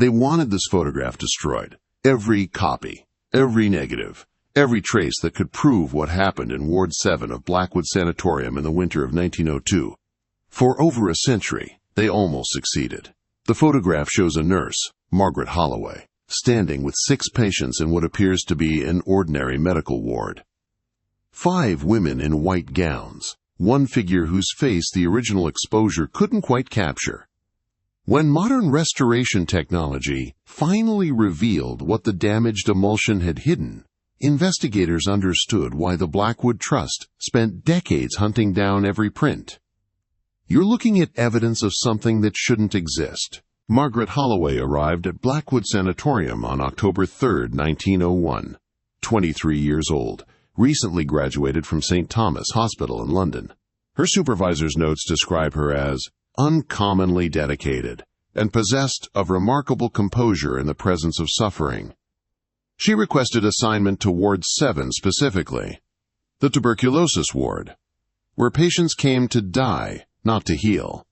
They wanted this photograph destroyed. Every copy, every negative, every trace that could prove what happened in Ward 7 of Blackwood Sanatorium in the winter of 1902. For over a century, they almost succeeded. The photograph shows a nurse, Margaret Holloway, standing with 6 patients in what appears to be an ordinary medical ward. 5 women in white gowns, one figure whose face the original exposure couldn't quite capture. When modern restoration technology finally revealed what the damaged emulsion had hidden, investigators understood why the Blackwood Trust spent decades hunting down every print. You're looking at evidence of something that shouldn't exist. Margaret Holloway arrived at Blackwood Sanatorium on October 3, 1901. 23 years old, recently graduated from St. Thomas Hospital in London. Her supervisor's notes describe her as uncommonly dedicated and possessed of remarkable composure in the presence of suffering. She requested assignment to Ward 7 specifically, the tuberculosis ward, where patients came to die, not to heal.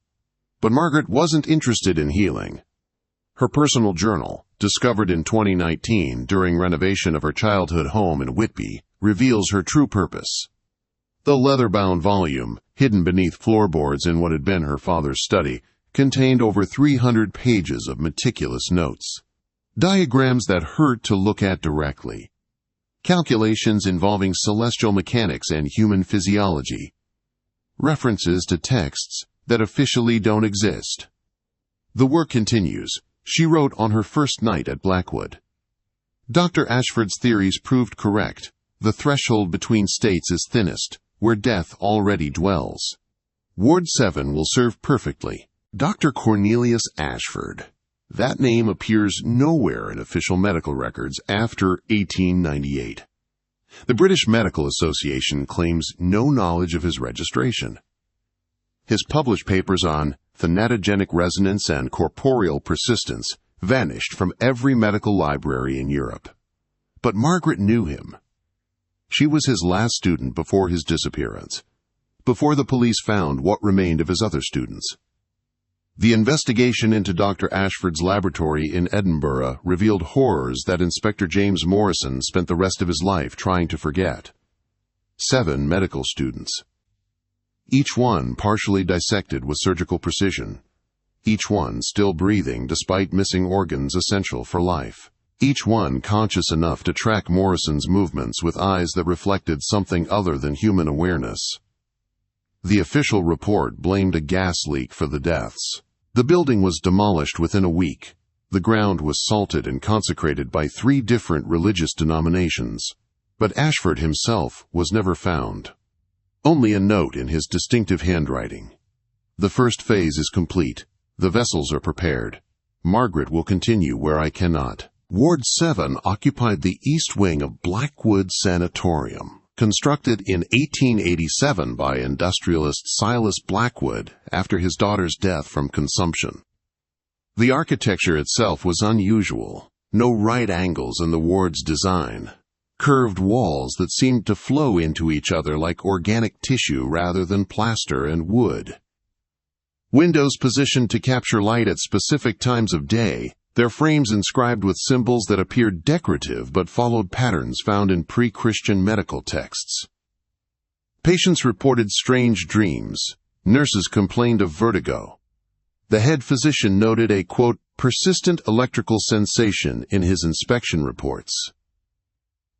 But Margaret wasn't interested in healing. Her personal journal, discovered in 2019 during renovation of her childhood home in Whitby, reveals her true purpose. The leather-bound volume, hidden beneath floorboards in what had been her father's study, contained over 300 pages of meticulous notes. Diagrams that hurt to look at directly. Calculations involving celestial mechanics and human physiology. References to texts that officially don't exist. The work continues. She wrote on her first night at Blackwood. Dr. Ashford's theories proved correct. The threshold between states is thinnest, where death already dwells. Ward 7 will serve perfectly. Dr. Cornelius Ashford. That name appears nowhere in official medical records after 1898. The British Medical Association claims no knowledge of his registration. His published papers on thanatogenic resonance and corporeal persistence vanished from every medical library in Europe. But Margaret knew him. She was his last student before his disappearance, before the police found what remained of his other students. The investigation into Dr. Ashford's laboratory in Edinburgh revealed horrors that Inspector James Morrison spent the rest of his life trying to forget. 7 medical students. Each one partially dissected with surgical precision. Each one still breathing despite missing organs essential for life. Each one conscious enough to track Morrison's movements with eyes that reflected something other than human awareness. The official report blamed a gas leak for the deaths. The building was demolished within a week. The ground was salted and consecrated by 3 different religious denominations. But Ashford himself was never found. Only a note in his distinctive handwriting. The first phase is complete. The vessels are prepared. Margaret will continue where I cannot. Ward 7 occupied the east wing of Blackwood Sanatorium, constructed in 1887 by industrialist Silas Blackwood after his daughter's death from consumption. The architecture itself was unusual. No right angles in the ward's design. Curved walls that seemed to flow into each other like organic tissue rather than plaster and wood. Windows positioned to capture light at specific times of day, their frames inscribed with symbols that appeared decorative but followed patterns found in pre-Christian medical texts. Patients reported strange dreams. Nurses complained of vertigo. The head physician noted a, quote, persistent electrical sensation in his inspection reports.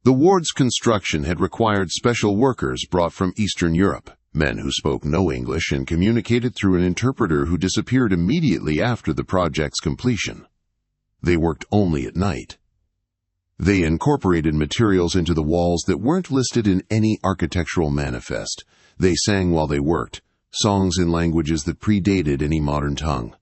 The ward's construction had required special workers brought from Eastern Europe, men who spoke no English and communicated through an interpreter who disappeared immediately after the project's completion. They worked only at night. They incorporated materials into the walls that weren't listed in any architectural manifest. They sang while they worked, songs in languages that predated any modern tongue.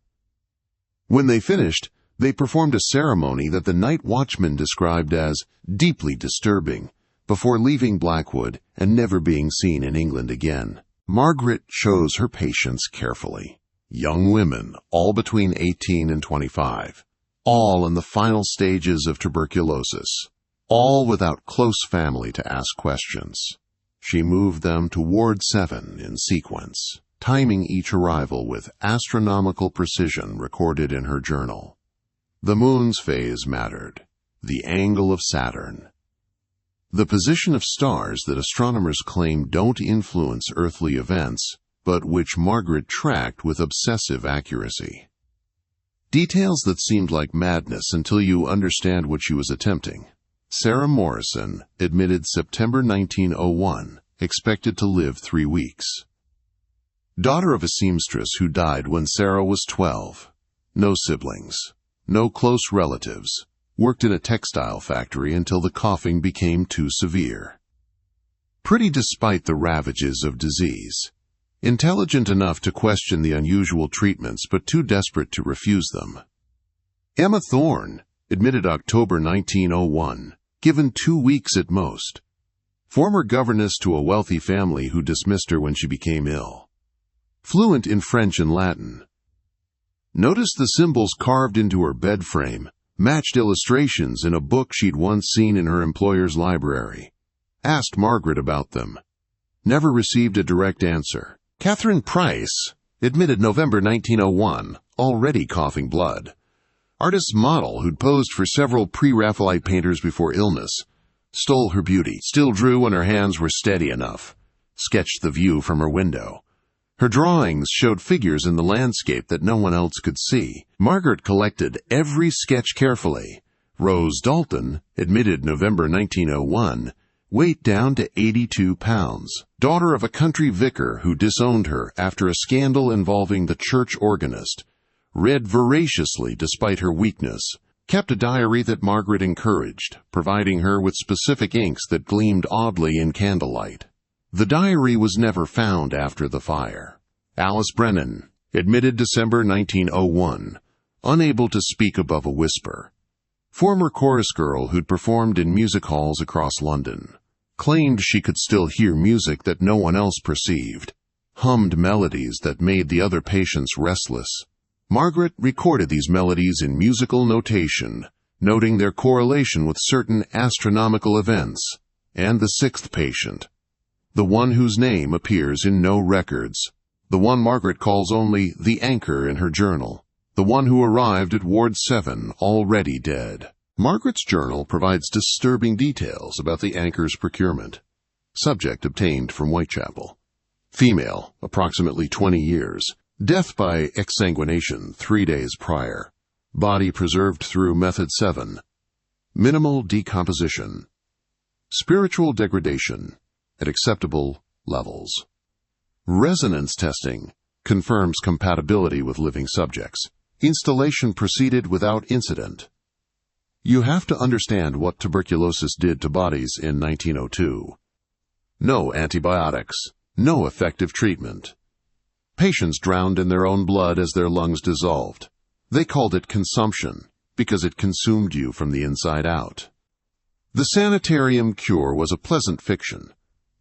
When they finished, they performed a ceremony that the night watchman described as deeply disturbing, before leaving Blackwood and never being seen in England again. Margaret chose her patients carefully. Young women, all between 18 and 25. All in the final stages of tuberculosis. All without close family to ask questions. She moved them to Ward 7 in sequence, timing each arrival with astronomical precision recorded in her journal. The moon's phase mattered, the angle of Saturn, the position of stars that astronomers claim don't influence earthly events, but which Margaret tracked with obsessive accuracy. Details that seemed like madness until you understand what she was attempting. Sarah Morrison, admitted September 1901, expected to live 3 weeks. Daughter of a seamstress who died when Sarah was 12. No siblings. No close relatives. Worked in a textile factory until the coughing became too severe. Pretty despite the ravages of disease. Intelligent enough to question the unusual treatments, but too desperate to refuse them. Emma Thorne, admitted October 1901, given 2 weeks at most. Former governess to a wealthy family who dismissed her when she became ill. Fluent in French and Latin. Noticed the symbols carved into her bed frame matched illustrations in a book she'd once seen in her employer's library. Asked Margaret about them. Never received a direct answer. Catherine Price, admitted November 1901, already coughing blood. Artist model who'd posed for several pre-Raphaelite painters before illness. Stole her beauty, still drew when her hands were steady enough. Sketched the view from her window. Her drawings showed figures in the landscape that no one else could see. Margaret collected every sketch carefully. Rose Dalton, admitted November 1901, weight down to 82 pounds. Daughter of a country vicar who disowned her after a scandal involving the church organist. Read voraciously despite her weakness. Kept a diary that Margaret encouraged, providing her with specific inks that gleamed oddly in candlelight. The diary was never found after the fire. Alice Brennan, admitted December 1901, unable to speak above a whisper. Former chorus girl who'd performed in music halls across London. Claimed she could still hear music that no one else perceived. Hummed melodies that made the other patients restless. Margaret recorded these melodies in musical notation, noting their correlation with certain astronomical events. And the 6th patient. The one whose name appears in no records. The one Margaret calls only the anchor in her journal. The one who arrived at Ward 7 already dead. Margaret's journal provides disturbing details about the anchor's procurement. Subject obtained from Whitechapel. Female, approximately 20 years. Death by exsanguination 3 days prior. Body preserved through Method 7. Minimal decomposition. Spiritual degradation at acceptable levels. Resonance testing confirms compatibility with living subjects. Installation proceeded without incident. You have to understand what tuberculosis did to bodies in 1902. No antibiotics, no effective treatment. Patients drowned in their own blood as their lungs dissolved. They called it consumption because it consumed you from the inside out. The Sanatorium cure was a pleasant fiction.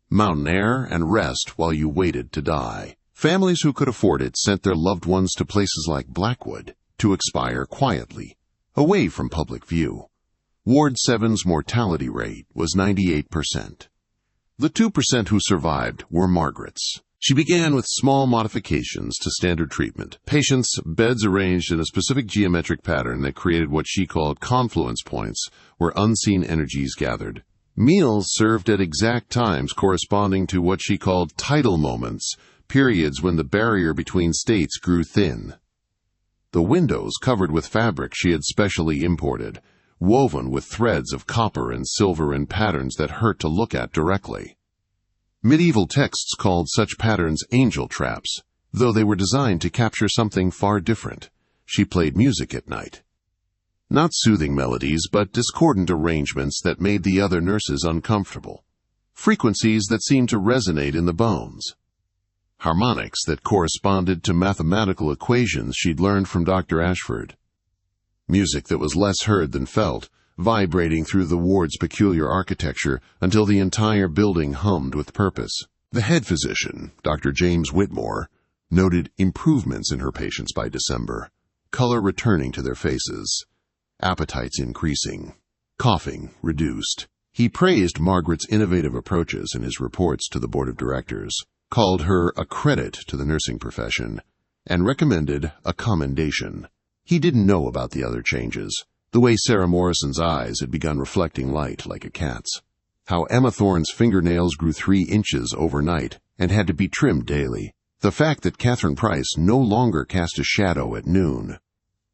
Mountain air and rest while you waited to die. Families who could afford it sent their loved ones to places like Blackwood to expire quietly, away from public view. Ward 7's mortality rate was 98%. The 2% who survived were Margaret's. She began with small modifications to standard treatment. Patients' beds arranged in a specific geometric pattern that created what she called confluence points, where unseen energies gathered. Meals served at exact times corresponding to what she called tidal moments, periods when the barrier between states grew thin. The windows covered with fabric she had specially imported, woven with threads of copper and silver in patterns that hurt to look at directly. Medieval texts called such patterns angel traps, though they were designed to capture something far different. She played music at night. Not soothing melodies, but discordant arrangements that made the other nurses uncomfortable. Frequencies that seemed to resonate in the bones. Harmonics that corresponded to mathematical equations she'd learned from Dr. Ashford. Music that was less heard than felt, vibrating through the ward's peculiar architecture until the entire building hummed with purpose. The head physician, Dr. James Whitmore, noted improvements in her patients by December, color returning to their faces, appetites increasing, coughing reduced. He praised Margaret's innovative approaches in his reports to the board of directors, called her a credit to the nursing profession, and recommended a commendation. He didn't know about the other changes, the way Sarah Morrison's eyes had begun reflecting light like a cat's, how Emma Thorne's fingernails grew 3 inches overnight and had to be trimmed daily, the fact that Catherine Price no longer cast a shadow at noon.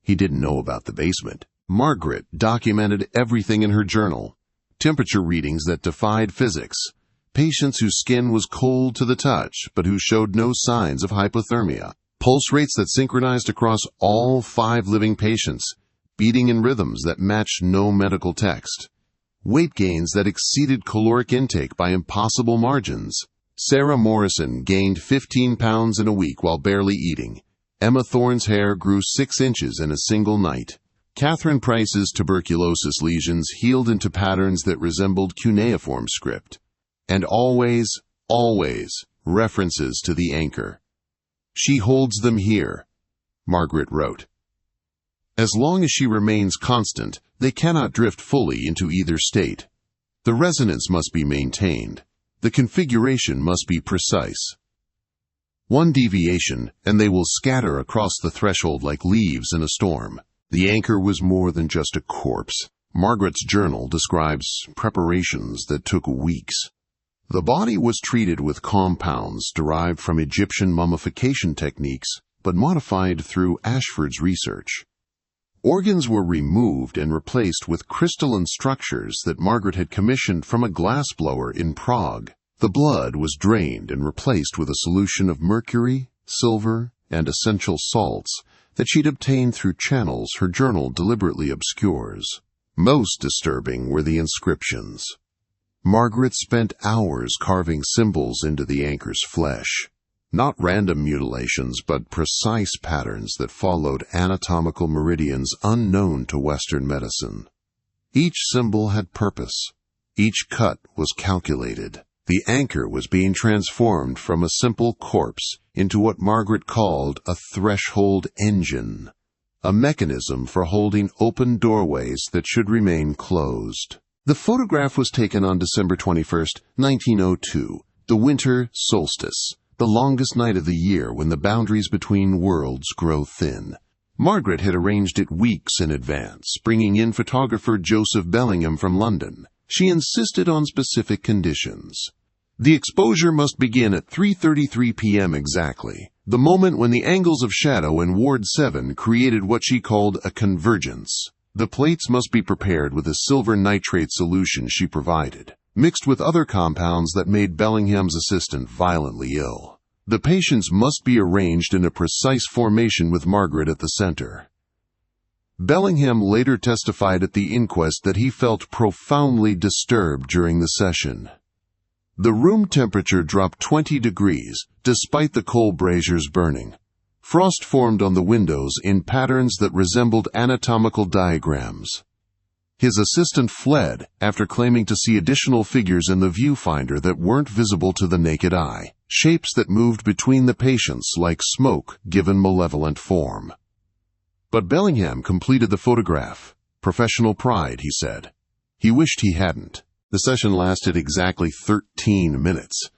He didn't know about the basement. Margaret documented everything in her journal: temperature readings that defied physics, patients whose skin was cold to the touch but who showed no signs of hypothermia, pulse rates that synchronized across all 5 living patients, beating in rhythms that matched no medical text, weight gains that exceeded caloric intake by impossible margins. Sarah Morrison gained 15 pounds in a week while barely eating. Emma Thorne's hair grew 6 inches in a single night. Catherine Price's tuberculosis lesions healed into patterns that resembled cuneiform script. And always, always, references to the anchor. "She holds them here," Margaret wrote. "As long as she remains constant, they cannot drift fully into either state. The resonance must be maintained. The configuration must be precise. One deviation, and they will scatter across the threshold like leaves in a storm." The anchor was more than just a corpse. Margaret's journal describes preparations that took weeks. The body was treated with compounds derived from Egyptian mummification techniques, but modified through Ashford's research. Organs were removed and replaced with crystalline structures that Margaret had commissioned from a glassblower in Prague. The blood was drained and replaced with a solution of mercury, silver, and essential salts that she'd obtained through channels her journal deliberately obscures. Most disturbing were the inscriptions. Margaret spent hours carving symbols into the anchor's flesh. Not random mutilations, but precise patterns that followed anatomical meridians unknown to Western medicine. Each symbol had purpose. Each cut was calculated. The anchor was being transformed from a simple corpse into what Margaret called a threshold engine, a mechanism for holding open doorways that should remain closed. The photograph was taken on December 21, 1902, the winter solstice, the longest night of the year when the boundaries between worlds grow thin. Margaret had arranged it weeks in advance, bringing in photographer Joseph Bellingham from London. She insisted on specific conditions. The exposure must begin at 3:33 p.m. exactly, the moment when the angles of shadow in Ward 7 created what she called a convergence. The plates must be prepared with a silver nitrate solution she provided, mixed with other compounds that made Bellingham's assistant violently ill. The patients must be arranged in a precise formation with Margaret at the center. Bellingham later testified at the inquest that he felt profoundly disturbed during the session. The room temperature dropped 20 degrees, despite the coal braziers burning. Frost formed on the windows in patterns that resembled anatomical diagrams. His assistant fled after claiming to see additional figures in the viewfinder that weren't visible to the naked eye, shapes that moved between the patients like smoke given malevolent form. But Bellingham completed the photograph. Professional pride, he said. He wished he hadn't. The session lasted exactly 13 minutes.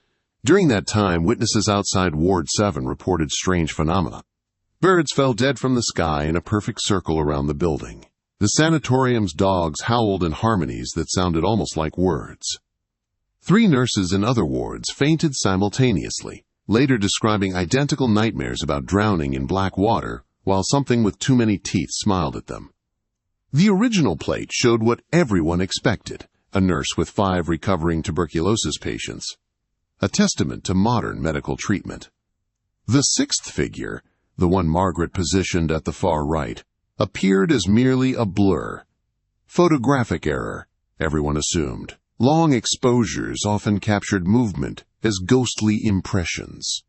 During that time, witnesses outside Ward 7 reported strange phenomena. Birds fell dead from the sky in a perfect circle around the building. The sanatorium's dogs howled in harmonies that sounded almost like words. 3 nurses in other wards fainted simultaneously, later describing identical nightmares about drowning in black water while something with too many teeth smiled at them. The original plate showed what everyone expected, a nurse with 5 recovering tuberculosis patients, a testament to modern medical treatment. The 6th figure, the one Margaret positioned at the far right, appeared as merely a blur. Photographic error, everyone assumed. Long exposures often captured movement as ghostly impressions.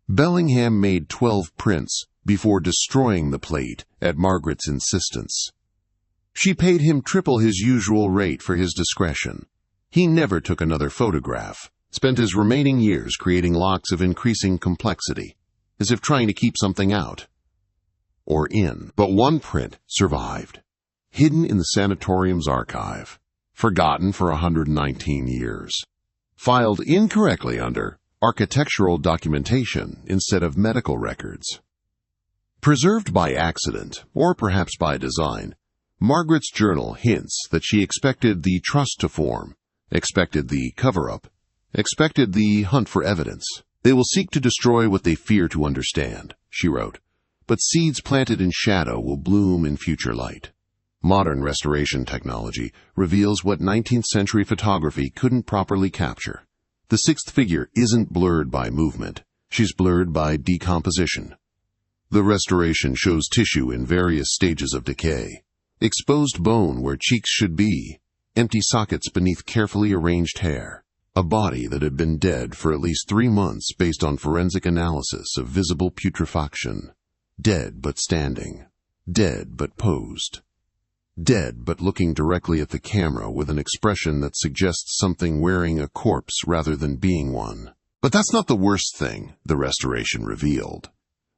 Bellingham made 12 prints before destroying the plate at Margaret's insistence. She paid him triple his usual rate for his discretion. He never took another photograph, spent his remaining years creating locks of increasing complexity, as if trying to keep something out. Or in. But one print survived, hidden in the sanatorium's archive, forgotten for 119 years, filed incorrectly under architectural documentation instead of medical records. Preserved by accident, or perhaps by design, Margaret's journal hints that she expected the trust to form, expected the cover-up, expected the hunt for evidence. "They will seek to destroy what they fear to understand," she wrote, "but seeds planted in shadow will bloom in future light." Modern restoration technology reveals what 19th century photography couldn't properly capture. The sixth figure isn't blurred by movement. She's blurred by decomposition. The restoration shows tissue in various stages of decay. Exposed bone where cheeks should be, empty sockets beneath carefully arranged hair. A body that had been dead for at least 3 months based on forensic analysis of visible putrefaction. Dead but standing. Dead but posed. Dead but looking directly at the camera with an expression that suggests something wearing a corpse rather than being one. But that's not the worst thing the restoration revealed.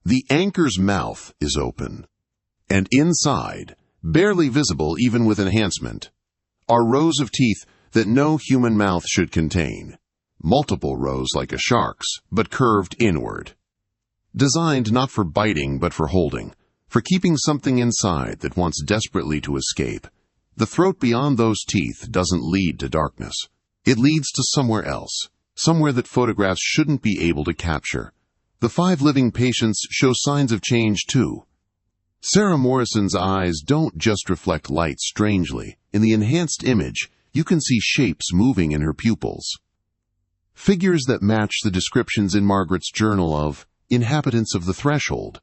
The anchor's mouth is open, and inside, barely visible even with enhancement, are rows of teeth that no human mouth should contain. Multiple rows like a shark's, but curved inward. Designed not for biting but for holding, for keeping something inside that wants desperately to escape. The throat beyond those teeth doesn't lead to darkness. It leads to somewhere else, somewhere that photographs shouldn't be able to capture. The 5 living patients show signs of change too. Sarah Morrison's eyes don't just reflect light strangely. In the enhanced image, you can see shapes moving in her pupils. Figures that match the descriptions in Margaret's journal of inhabitants of the threshold.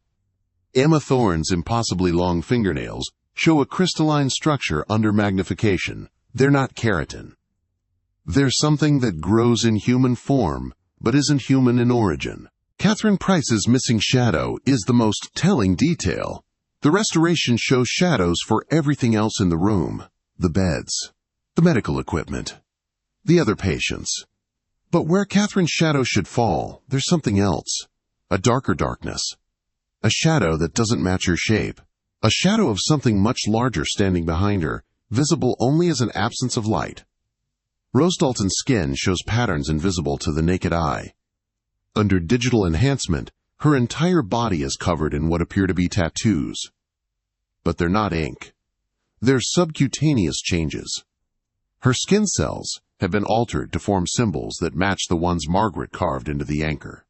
Emma Thorne's impossibly long fingernails show a crystalline structure under magnification. They're not keratin. They're something that grows in human form, but isn't human in origin. Catherine Price's missing shadow is the most telling detail. The restoration shows shadows for everything else in the room. The beds, the medical equipment, the other patients. But where Catherine's shadow should fall, there's something else. A darker darkness. A shadow that doesn't match her shape. A shadow of something much larger standing behind her, visible only as an absence of light. Rose Dalton's skin shows patterns invisible to the naked eye. Under digital enhancement, her entire body is covered in what appear to be tattoos. But they're not ink. They're subcutaneous changes. Her skin cells have been altered to form symbols that match the ones Margaret carved into the anchor.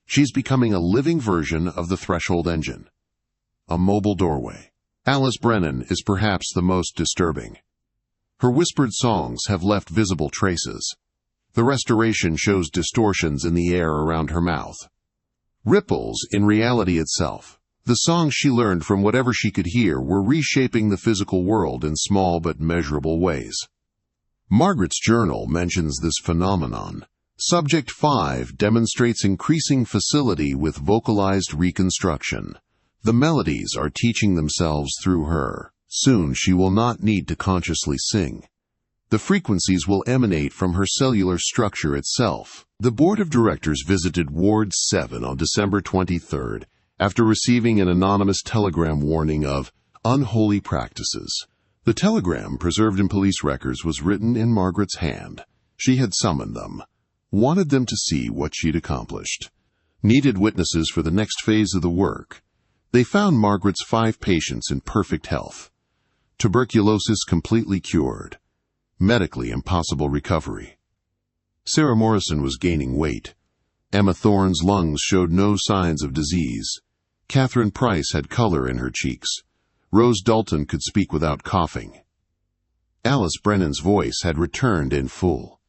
She's becoming a living version of the threshold engine. A mobile doorway. Alice Brennan is perhaps the most disturbing. Her whispered songs have left visible traces. The restoration shows distortions in the air around her mouth. Ripples in reality itself. The songs she learned from whatever she could hear were reshaping the physical world in small but measurable ways. Margaret's journal mentions this phenomenon. Subject 5 demonstrates increasing facility with vocalized reconstruction. The melodies are teaching themselves through her. Soon she will not need to consciously sing. The frequencies will emanate from her cellular structure itself. The board of directors visited Ward 7 on December 23rd after receiving an anonymous telegram warning of unholy practices. The telegram, preserved in police records, was written in Margaret's hand. She had summoned them, wanted them to see what she'd accomplished, needed witnesses for the next phase of the work. They found Margaret's 5 patients in perfect health. Tuberculosis completely cured. Medically impossible recovery. Sarah Morrison was gaining weight. Emma Thorne's lungs showed no signs of disease. Catherine Price had color in her cheeks. Rose Dalton could speak without coughing. Alice Brennan's voice had returned in full.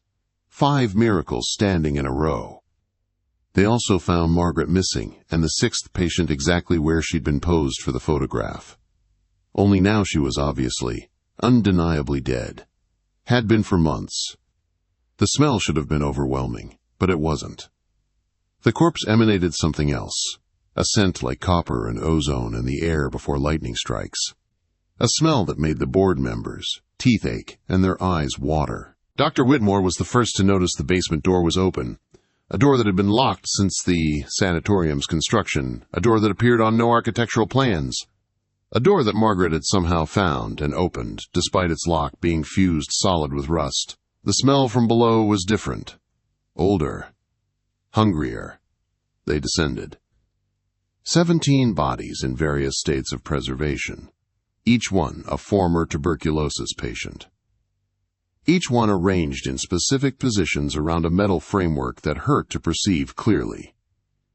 5 miracles standing in a row. They also found Margaret missing, and the 6th patient exactly where she'd been posed for the photograph. Only now she was obviously, undeniably dead. Had been for months. The smell should have been overwhelming, but it wasn't. The corpse emanated something else, a scent like copper and ozone in the air before lightning strikes. A smell that made the board members' teeth ache and their eyes water. Dr. Whitmore was the first to notice the basement door was open, a door that had been locked since the sanatorium's construction, a door that appeared on no architectural plans. A door that Margaret had somehow found and opened, despite its lock being fused solid with rust. The smell from below was different. Older. Hungrier. They descended. 17 bodies in various states of preservation, each one a former tuberculosis patient. Each one arranged in specific positions around a metal framework that hurt to perceive clearly.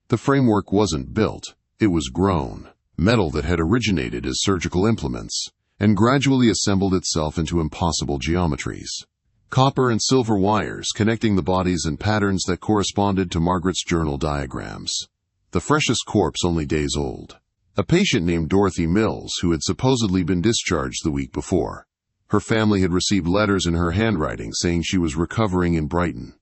The framework wasn't built, it was grown, metal that had originated as surgical implements, and gradually assembled itself into impossible geometries. Copper and silver wires connecting the bodies in patterns that corresponded to Margaret's journal diagrams. The freshest corpse only days old. A patient named Dorothy Mills, who had supposedly been discharged the week before. Her family had received letters in her handwriting saying she was recovering in Brighton.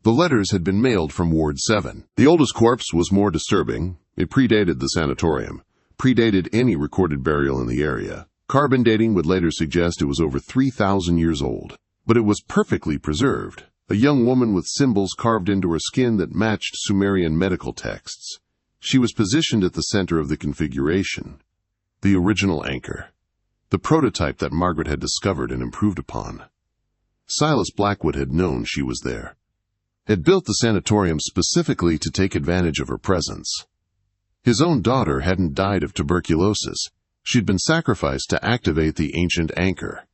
The letters had been mailed from Ward 7. The oldest corpse was more disturbing. It predated the sanatorium, predated any recorded burial in the area. Carbon dating would later suggest it was over 3,000 years old. But it was perfectly preserved, a young woman with symbols carved into her skin that matched Sumerian medical texts. She was positioned at the center of the configuration, the original anchor, the prototype that Margaret had discovered and improved upon. Silas Blackwood had known she was there, had built the sanatorium specifically to take advantage of her presence. His own daughter hadn't died of tuberculosis. She'd been sacrificed to activate the ancient anchor.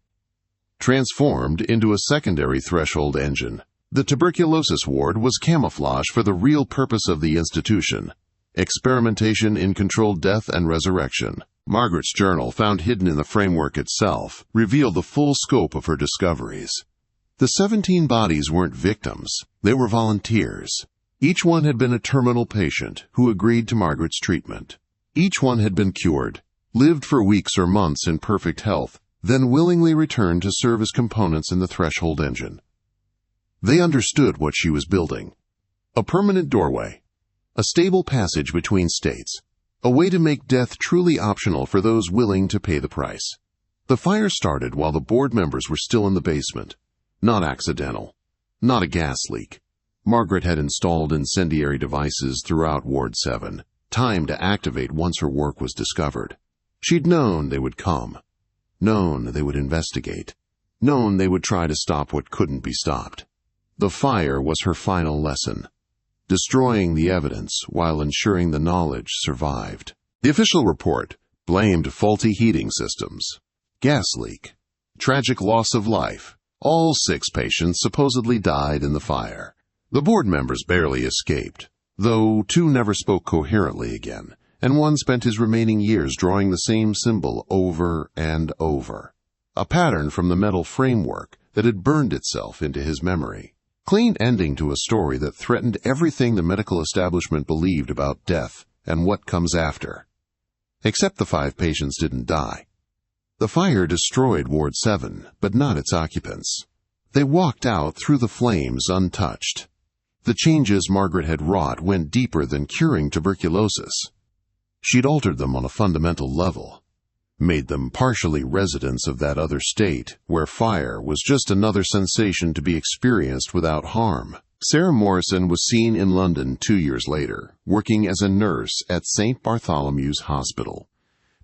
Transformed into a secondary threshold engine, the tuberculosis ward was camouflage for the real purpose of the institution: experimentation in controlled death and resurrection. Margaret's journal, found hidden in the framework itself, revealed the full scope of her discoveries. The 17 bodies weren't victims, they were volunteers. Each one had been a terminal patient who agreed to Margaret's treatment. Each one had been cured, lived for weeks or months in perfect health, then willingly returned to serve as components in the threshold engine. They understood what she was building: a permanent doorway, a stable passage between states, a way to make death truly optional for those willing to pay the price. The fire started while the board members were still in the basement. Not accidental, not a gas leak. Margaret had installed incendiary devices throughout Ward 7, timed to activate once her work was discovered. She'd known they would come. Known they would investigate. Known they would try to stop what couldn't be stopped. The fire was her final lesson, destroying the evidence while ensuring the knowledge survived. The official report blamed faulty heating systems, gas leak, tragic loss of life. All 6 patients supposedly died in the fire. The board members barely escaped, though 2 never spoke coherently again, and 1 spent his remaining years drawing the same symbol over and over, a pattern from the metal framework that had burned itself into his memory. Clean ending to a story that threatened everything the medical establishment believed about death and what comes after. Except the 5 patients didn't die. The fire destroyed Ward 7, but not its occupants. They walked out through the flames untouched. The changes Margaret had wrought went deeper than curing tuberculosis. She'd altered them on a fundamental level, made them partially residents of that other state, where fire was just another sensation to be experienced without harm. Sarah Morrison was seen in London 2 years later, working as a nurse at St. Bartholomew's Hospital.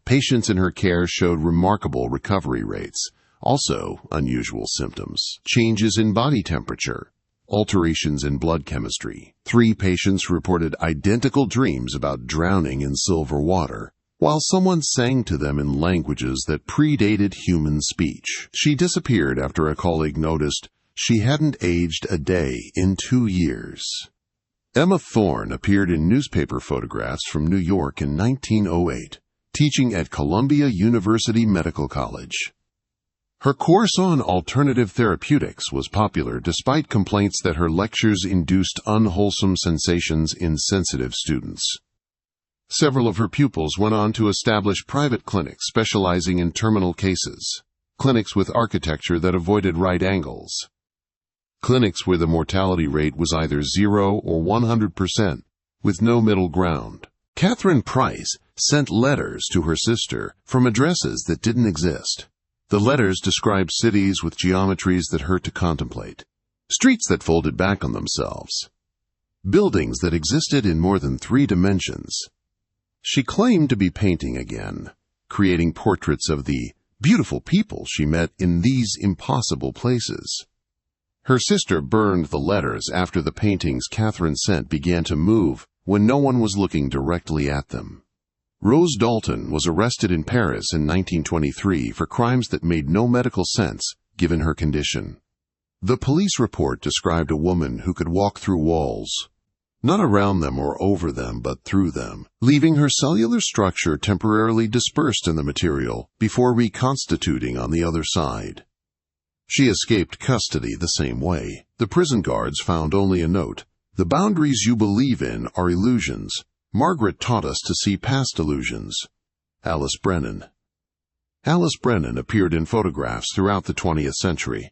Patients in her care showed remarkable recovery rates, also unusual symptoms: changes in body temperature, alterations in blood chemistry. 3 patients reported identical dreams about drowning in silver water, while someone sang to them in languages that predated human speech. She disappeared after a colleague noticed she hadn't aged a day in 2 years. Emma Thorne appeared in newspaper photographs from New York in 1908, teaching at Columbia University Medical College. Her course on alternative therapeutics was popular despite complaints that her lectures induced unwholesome sensations in sensitive students. Several of her pupils went on to establish private clinics specializing in terminal cases, clinics with architecture that avoided right angles, clinics where the mortality rate was either 0 or 100%, with no middle ground. Catherine Price sent letters to her sister from addresses that didn't exist. The letters described cities with geometries that hurt to contemplate, streets that folded back on themselves, buildings that existed in more than 3 dimensions. She claimed to be painting again, creating portraits of the beautiful people she met in these impossible places. Her sister burned the letters after the paintings Catherine sent began to move when no one was looking directly at them. Rose Dalton was arrested in Paris in 1923 for crimes that made no medical sense given her condition. The police report described a woman who could walk through walls, not around them or over them, but through them, leaving her cellular structure temporarily dispersed in the material before reconstituting on the other side. She escaped custody the same way. The prison guards found only a note. "The boundaries you believe in are illusions. Margaret taught us to see past illusions." Alice Brennan. Alice Brennan appeared in photographs throughout the 20th century.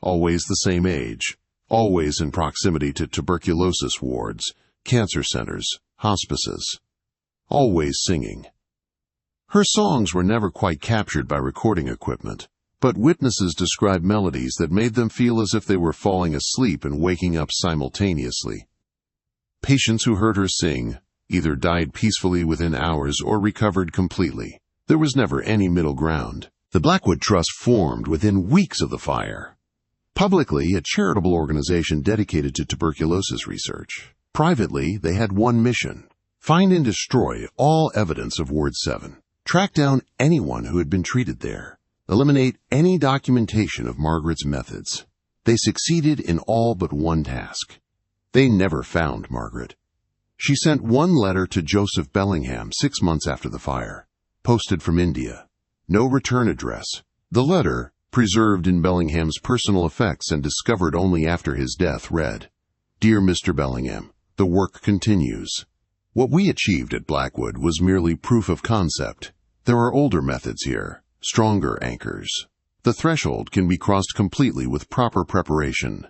Always the same age, always in proximity to tuberculosis wards, cancer centers, hospices, always singing. Her songs were never quite captured by recording equipment, but witnesses described melodies that made them feel as if they were falling asleep and waking up simultaneously. Patients who heard her sing either died peacefully within hours or recovered completely. There was never any middle ground. The Blackwood Trust formed within weeks of the fire. Publicly, a charitable organization dedicated to tuberculosis research. Privately, they had one mission: find and destroy all evidence of Ward 7. Track down anyone who had been treated there. Eliminate any documentation of Margaret's methods. They succeeded in all but one task. They never found Margaret. She sent one letter to Joseph Bellingham 6 months after the fire, posted from India. No return address. The letter, preserved in Bellingham's personal effects and discovered only after his death, read, "Dear Mr. Bellingham, the work continues. What we achieved at Blackwood was merely proof of concept. There are older methods here, stronger anchors. The threshold can be crossed completely with proper preparation.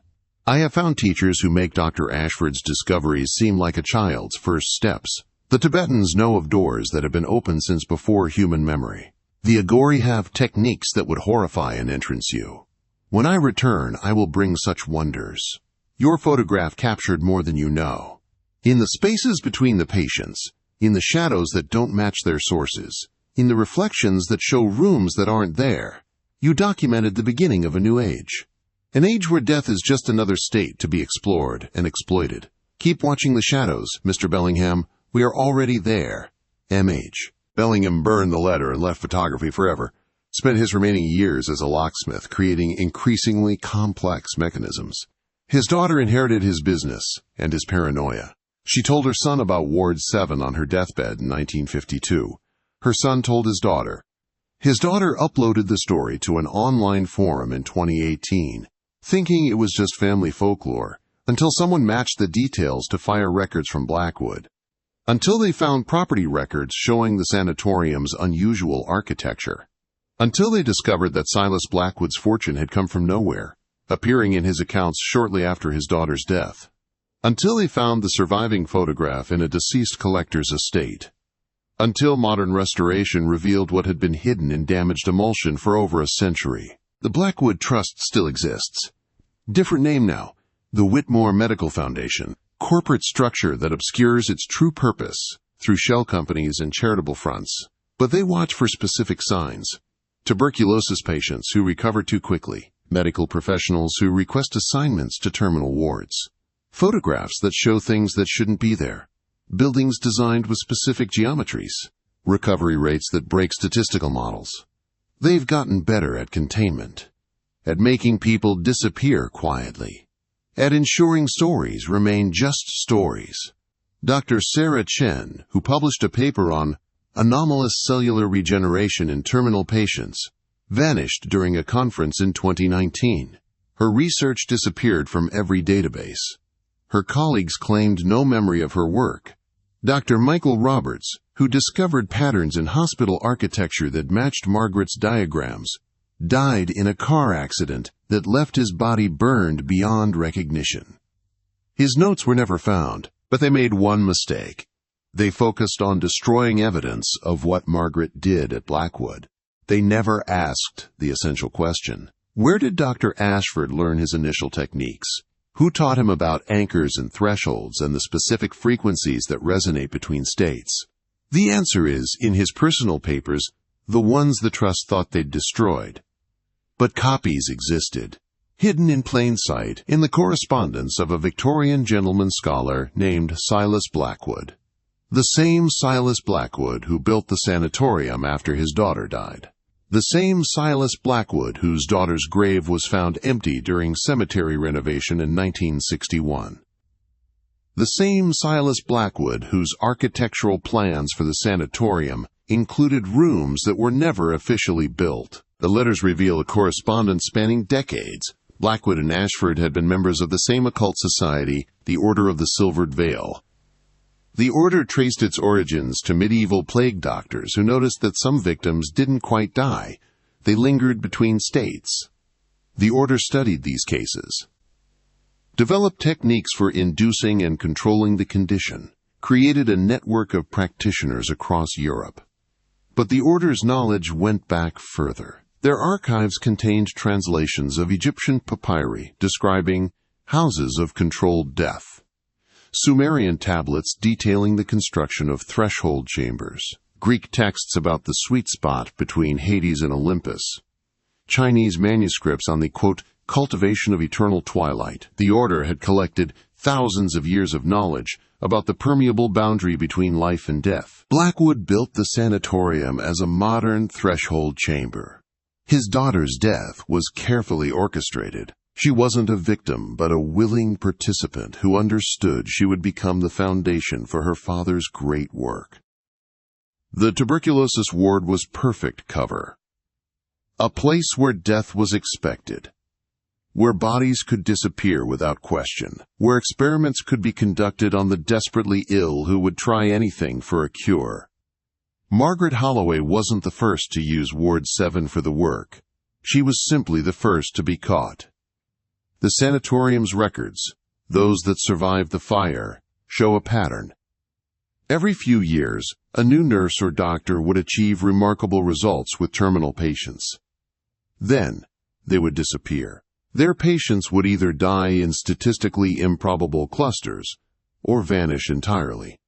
I have found teachers who make Dr. Ashford's discoveries seem like a child's first steps. The Tibetans know of doors that have been opened since before human memory. The Agori have techniques that would horrify an entrance you. When I return, I will bring such wonders. Your photograph captured more than you know. In the spaces between the patients, in the shadows that don't match their sources, in the reflections that show rooms that aren't there, you documented the beginning of a new age. An age where death is just another state to be explored and exploited. Keep watching the shadows, Mr. Bellingham. We are already there. M.H." Bellingham burned the letter and left photography forever. Spent his remaining years as a locksmith creating increasingly complex mechanisms. His daughter inherited his business and his paranoia. She told her son about Ward 7 on her deathbed in 1952. Her son told his daughter. His daughter uploaded the story to an online forum in 2018, thinking it was just family folklore, until someone matched the details to fire records from Blackwood. Until they found property records showing the sanatorium's unusual architecture. Until they discovered that Silas Blackwood's fortune had come from nowhere, appearing in his accounts shortly after his daughter's death. Until they found the surviving photograph in a deceased collector's estate. Until modern restoration revealed what had been hidden in damaged emulsion for over a century. The Blackwood Trust still exists. Different name now, the Whitmore Medical Foundation. Corporate structure that obscures its true purpose through shell companies and charitable fronts. But they watch for specific signs. Tuberculosis patients who recover too quickly. Medical professionals who request assignments to terminal wards. Photographs that show things that shouldn't be there. Buildings designed with specific geometries. Recovery rates that break statistical models. They've gotten better at containment. At making people disappear quietly. At ensuring stories remain just stories. Dr. Sarah Chen, who published a paper on anomalous cellular regeneration in terminal patients, vanished during a conference in 2019. Her research disappeared from every database. Her colleagues claimed no memory of her work. Dr. Michael Roberts, who discovered patterns in hospital architecture that matched Margaret's diagrams, died in a car accident that left his body burned beyond recognition. His notes were never found, but they made one mistake. They focused on destroying evidence of what Margaret did at Blackwood. They never asked the essential question. Where did Dr. Ashford learn his initial techniques? Who taught him about anchors and thresholds and the specific frequencies that resonate between states? The answer is in his personal papers, the ones the Trust thought they'd destroyed. But copies existed, hidden in plain sight in the correspondence of a Victorian gentleman scholar named Silas Blackwood. The same Silas Blackwood who built the sanatorium after his daughter died. The same Silas Blackwood whose daughter's grave was found empty during cemetery renovation in 1961. The same Silas Blackwood whose architectural plans for the sanatorium included rooms that were never officially built. The letters reveal a correspondence spanning decades. Blackwood and Ashford had been members of the same occult society, the Order of the Silvered Veil. The order traced its origins to medieval plague doctors who noticed that some victims didn't quite die. They lingered between states. The order studied these cases, developed techniques for inducing and controlling the condition, created a network of practitioners across Europe. But the order's knowledge went back further. Their archives contained translations of Egyptian papyri describing houses of controlled death, Sumerian tablets detailing the construction of threshold chambers, Greek texts about the sweet spot between Hades and Olympus, Chinese manuscripts on the, quote, cultivation of eternal twilight. The order had collected thousands of years of knowledge about the permeable boundary between life and death. Blackwood built the sanatorium as a modern threshold chamber. His daughter's death was carefully orchestrated. She wasn't a victim, but a willing participant who understood she would become the foundation for her father's great work. The tuberculosis ward was perfect cover. A place where death was expected, where bodies could disappear without question, where experiments could be conducted on the desperately ill who would try anything for a cure. Margaret Holloway wasn't the first to use Ward 7 for the work. She was simply the first to be caught. The sanatorium's records, those that survived the fire, show a pattern. Every few years, a new nurse or doctor would achieve remarkable results with terminal patients. Then, they would disappear. Their patients would either die in statistically improbable clusters or vanish entirely.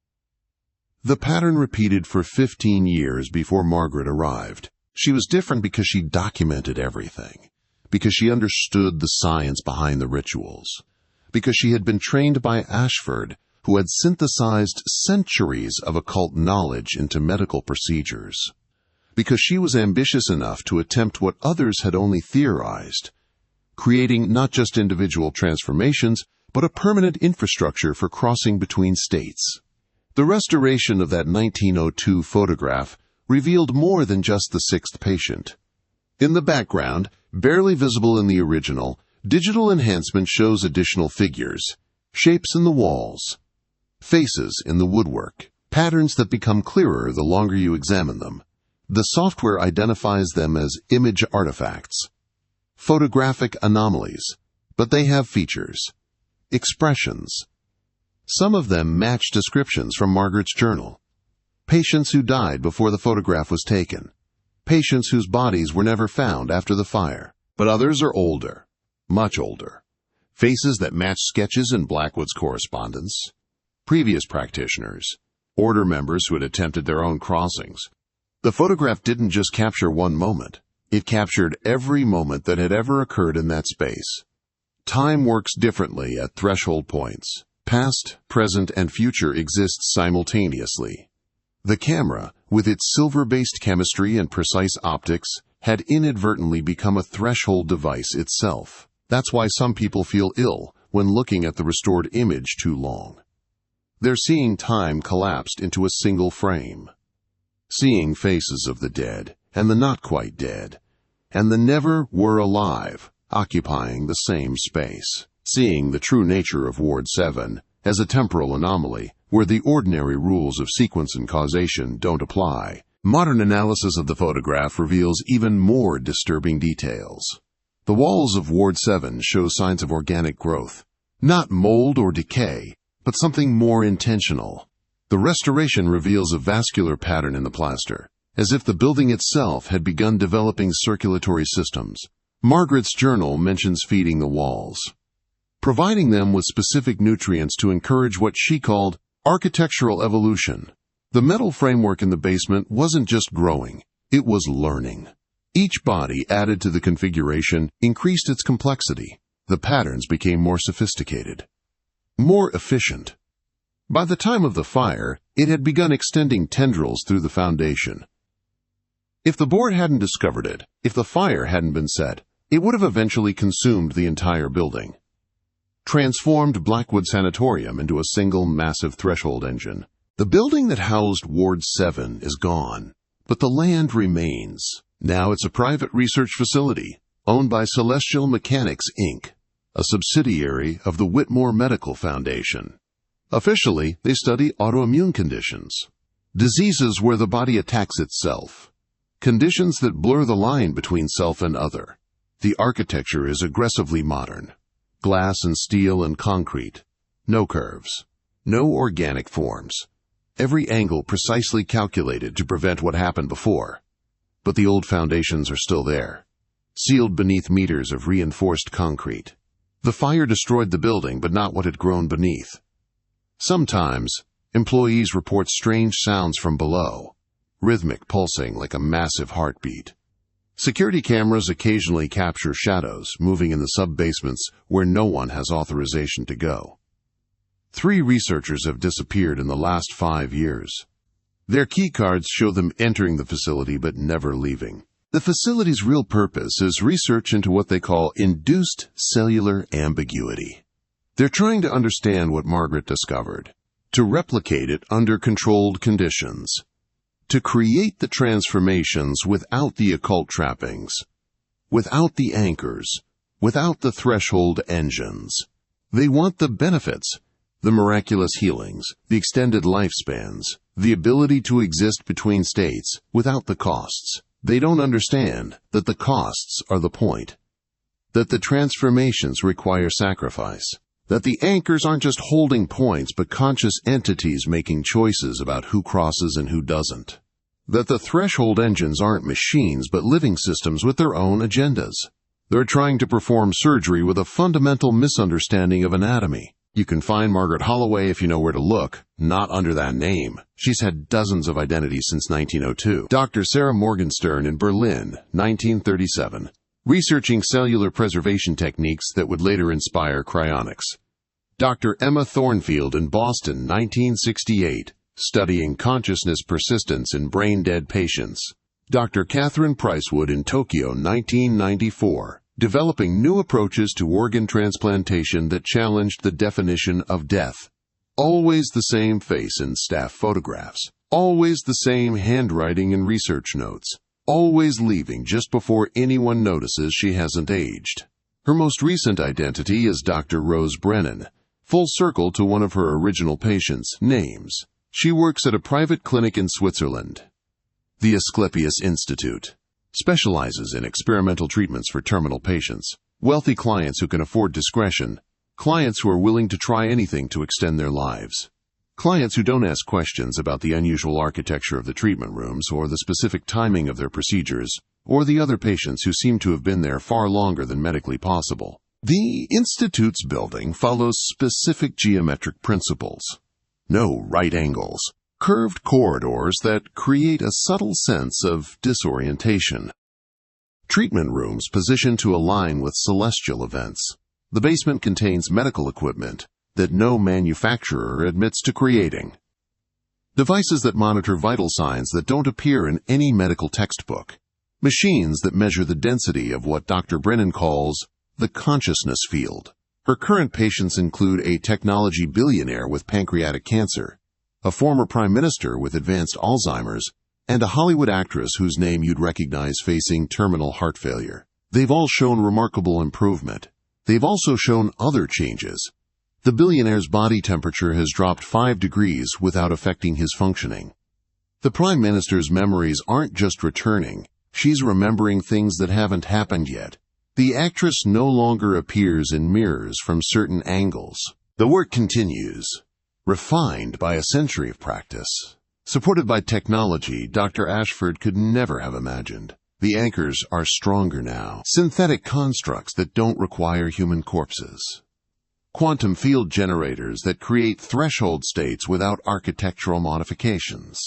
The pattern repeated for 15 years before Margaret arrived. She was different because she documented everything, because she understood the science behind the rituals, because she had been trained by Ashford, who had synthesized centuries of occult knowledge into medical procedures, because she was ambitious enough to attempt what others had only theorized, creating not just individual transformations, but a permanent infrastructure for crossing between states. The restoration of that 1902 photograph revealed more than just the sixth patient. In the background, barely visible in the original, digital enhancement shows additional figures, shapes in the walls, faces in the woodwork, patterns that become clearer the longer you examine them. The software identifies them as image artifacts, photographic anomalies, but they have features, expressions. Some of them match descriptions from Margaret's journal. Patients who died before the photograph was taken. Patients whose bodies were never found after the fire. But others are older, much older. Faces that match sketches in Blackwood's correspondence. Previous practitioners. Order members who had attempted their own crossings. The photograph didn't just capture one moment. It captured every moment that had ever occurred in that space. Time works differently at threshold points. Past, present, and future exist simultaneously. The camera, with its silver-based chemistry and precise optics, had inadvertently become a threshold device itself. That's why some people feel ill when looking at the restored image too long. They're seeing time collapsed into a single frame. Seeing faces of the dead, and the not quite dead, and the never were alive, occupying the same space. Seeing the true nature of Ward 7 as a temporal anomaly where the ordinary rules of sequence and causation don't apply. Modern analysis of the photograph reveals even more disturbing details. The walls of Ward 7 show signs of organic growth. Not mold or decay, but something more intentional. The restoration reveals a vascular pattern in the plaster, as if the building itself had begun developing circulatory systems. Margaret's journal mentions feeding the walls, providing them with specific nutrients to encourage what she called architectural evolution. The metal framework in the basement wasn't just growing, it was learning. Each body added to the configuration increased its complexity. The patterns became more sophisticated, more efficient. By the time of the fire, it had begun extending tendrils through the foundation. If the board hadn't discovered it, if the fire hadn't been set, it would have eventually consumed the entire building. Transformed Blackwood Sanatorium into a single massive threshold engine. The building that housed Ward 7 is gone, but the land remains. Now it's a private research facility, owned by Celestial Mechanics, Inc., a subsidiary of the Whitmore Medical Foundation. Officially, they study autoimmune conditions, diseases where the body attacks itself, conditions that blur the line between self and other. The architecture is aggressively modern. Glass and steel and concrete. No curves. No organic forms. Every angle precisely calculated to prevent what happened before. But the old foundations are still there, sealed beneath meters of reinforced concrete. The fire destroyed the building, but not what had grown beneath. Sometimes, employees report strange sounds from below, rhythmic pulsing like a massive heartbeat. Security cameras occasionally capture shadows moving in the sub-basements where no one has authorization to go. 3 researchers have disappeared in the last 5 years. Their keycards show them entering the facility but never leaving. The facility's real purpose is research into what they call induced cellular ambiguity. They're trying to understand what Margaret discovered, to replicate it under controlled conditions, to create the transformations without the occult trappings, without the anchors, without the threshold engines. They want the benefits, the miraculous healings, the extended lifespans, the ability to exist between states without the costs. They don't understand that the costs are the point, that the transformations require sacrifice, that the anchors aren't just holding points but conscious entities making choices about who crosses and who doesn't, that the threshold engines aren't machines but living systems with their own agendas. They're trying to perform surgery with a fundamental misunderstanding of anatomy. You can find Margaret Holloway if you know where to look, not under that name. She's had dozens of identities since 1902. Dr. Sarah Morgenstern in Berlin, 1937, researching cellular preservation techniques that would later inspire cryonics. Dr. Emma Thornfield in Boston, 1968, studying consciousness persistence in brain-dead patients. Dr. Catherine Pricewood in Tokyo, 1994, developing new approaches to organ transplantation that challenged the definition of death. Always the same face in staff photographs. Always the same handwriting in research notes. Always leaving just before anyone notices she hasn't aged. Her most recent identity is Dr. Rose Brennan, full circle to one of her original patients' names. She works at a private clinic in Switzerland, the Asclepius Institute. Specializes in experimental treatments for terminal patients, wealthy clients who can afford discretion, clients who are willing to try anything to extend their lives, clients who don't ask questions about the unusual architecture of the treatment rooms or the specific timing of their procedures, or the other patients who seem to have been there far longer than medically possible. The Institute's building follows specific geometric principles. No right angles. Curved corridors that create a subtle sense of disorientation. Treatment rooms positioned to align with celestial events. The basement contains medical equipment that no manufacturer admits to creating. Devices that monitor vital signs that don't appear in any medical textbook. Machines that measure the density of what Dr. Brennan calls the consciousness field. Her current patients include a technology billionaire with pancreatic cancer, a former prime minister with advanced Alzheimer's, and a Hollywood actress whose name you'd recognize facing terminal heart failure. They've all shown remarkable improvement. They've also shown other changes. The billionaire's body temperature has dropped 5 degrees without affecting his functioning. The prime minister's memories aren't just returning. She's remembering things that haven't happened yet. The actress no longer appears in mirrors from certain angles. The work continues. Refined by a century of practice. Supported by technology Dr. Ashford could never have imagined. The anchors are stronger now. Synthetic constructs that don't require human corpses. Quantum field generators that create threshold states without architectural modifications.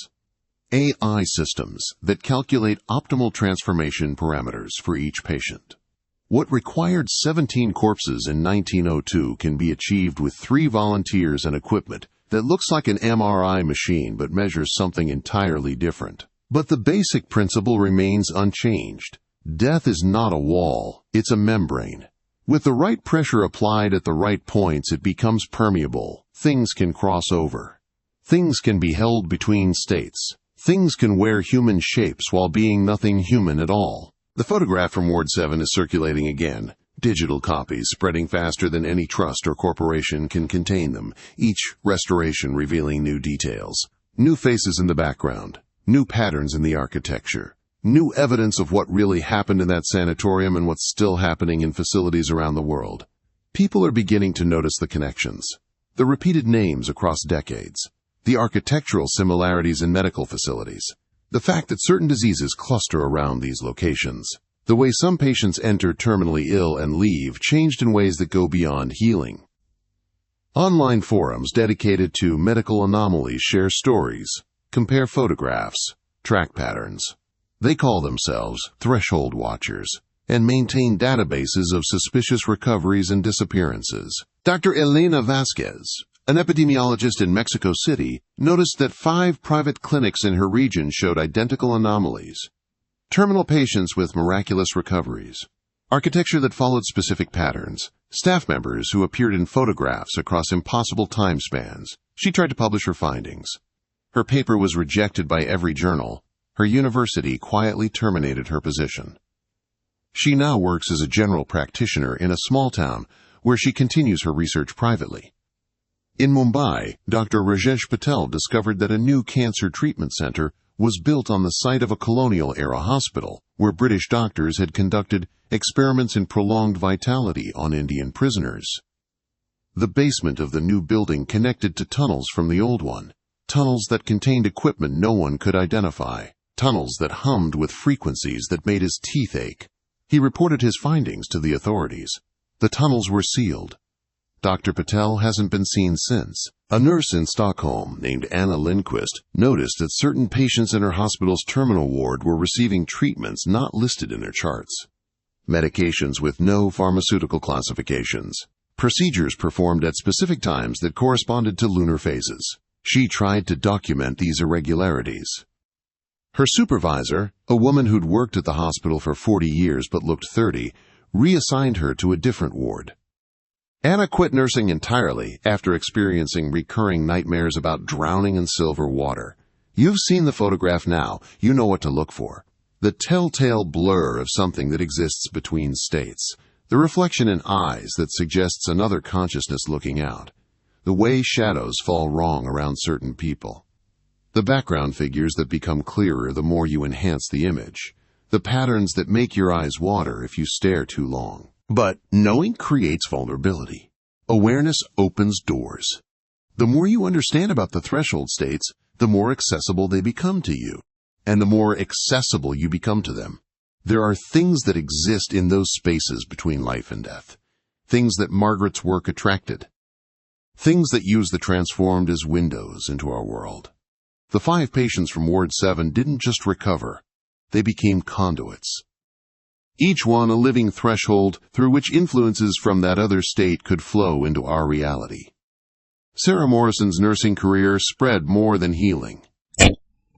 AI systems that calculate optimal transformation parameters for each patient. What required 17 corpses in 1902 can be achieved with 3 volunteers and equipment that looks like an MRI machine but measures something entirely different. But the basic principle remains unchanged. Death is not a wall, it's a membrane. With the right pressure applied at the right points, it becomes permeable. Things can cross over. Things can be held between states. Things can wear human shapes while being nothing human at all. The photograph from Ward 7 is circulating again. Digital copies spreading faster than any trust or corporation can contain them, each restoration revealing new details. New faces in the background. New patterns in the architecture. New evidence of what really happened in that sanatorium and what's still happening in facilities around the world. People are beginning to notice the connections. The repeated names across decades. The architectural similarities in medical facilities. The fact that certain diseases cluster around these locations. The way some patients enter terminally ill and leave changed in ways that go beyond healing. Online forums dedicated to medical anomalies share stories, compare photographs, track patterns. They call themselves threshold watchers and maintain databases of suspicious recoveries and disappearances. Dr. Elena Vasquez, an epidemiologist in Mexico City, noticed that 5 private clinics in her region showed identical anomalies. Terminal patients with miraculous recoveries, architecture that followed specific patterns, staff members who appeared in photographs across impossible time spans. She tried to publish her findings. Her paper was rejected by every journal. Her university quietly terminated her position. She now works as a general practitioner in a small town where she continues her research privately. In Mumbai, Dr. Rajesh Patel discovered that a new cancer treatment center was built on the site of a colonial-era hospital where British doctors had conducted experiments in prolonged vitality on Indian prisoners. The basement of the new building connected to tunnels from the old one, tunnels that contained equipment no one could identify, tunnels that hummed with frequencies that made his teeth ache. He reported his findings to the authorities. The tunnels were sealed. Dr. Patel hasn't been seen since. A nurse in Stockholm named Anna Lindquist noticed that certain patients in her hospital's terminal ward were receiving treatments not listed in their charts. Medications with no pharmaceutical classifications. Procedures performed at specific times that corresponded to lunar phases. She tried to document these irregularities. Her supervisor, a woman who'd worked at the hospital for 40 years but looked 30, reassigned her to a different ward. Anna quit nursing entirely after experiencing recurring nightmares about drowning in silver water. You've seen the photograph now. You know what to look for. The telltale blur of something that exists between states. The reflection in eyes that suggests another consciousness looking out. The way shadows fall wrong around certain people. The background figures that become clearer the more you enhance the image. The patterns that make your eyes water if you stare too long. But knowing creates vulnerability. Awareness opens doors. The more you understand about the threshold states, the more accessible they become to you, and the more accessible you become to them. There are things that exist in those spaces between life and death, things that Margaret's work attracted, things that use the transformed as windows into our world. The 5 patients from Ward 7 didn't just recover, they became conduits. Each one a living threshold through which influences from that other state could flow into our reality. Sarah Morrison's nursing career spread more than healing.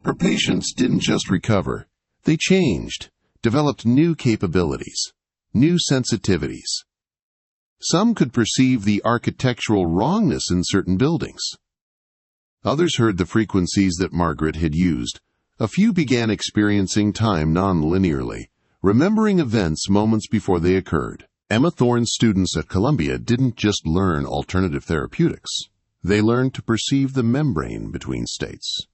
Her patients didn't just recover, they changed, developed new capabilities, new sensitivities. Some could perceive the architectural wrongness in certain buildings. Others heard the frequencies that Margaret had used. A few began experiencing time non-linearly, remembering events moments before they occurred. Emma Thorne's students at Columbia didn't just learn alternative therapeutics. They learned to perceive the membrane between states,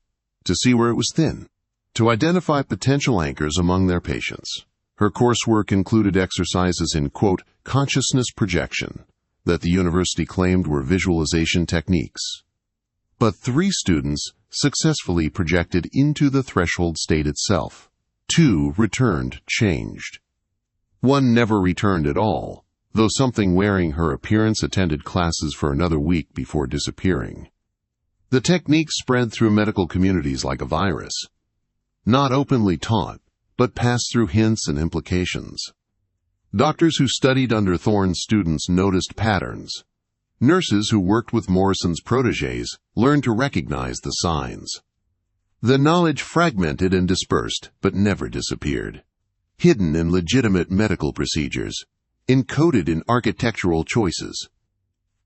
to see where it was thin, to identify potential anchors among their patients. Her coursework included exercises in, quote, consciousness projection, that the university claimed were visualization techniques. But 3 students successfully projected into the threshold state itself. 2 returned changed. 1 never returned at all, though something wearing her appearance attended classes for another week before disappearing. The technique spread through medical communities like a virus, not openly taught, but passed through hints and implications. Doctors who studied under Thorne's students noticed patterns, Nurses who worked with Morrison's protégés learned to recognize the signs. The knowledge fragmented and dispersed, but never disappeared. Hidden in legitimate medical procedures, encoded in architectural choices,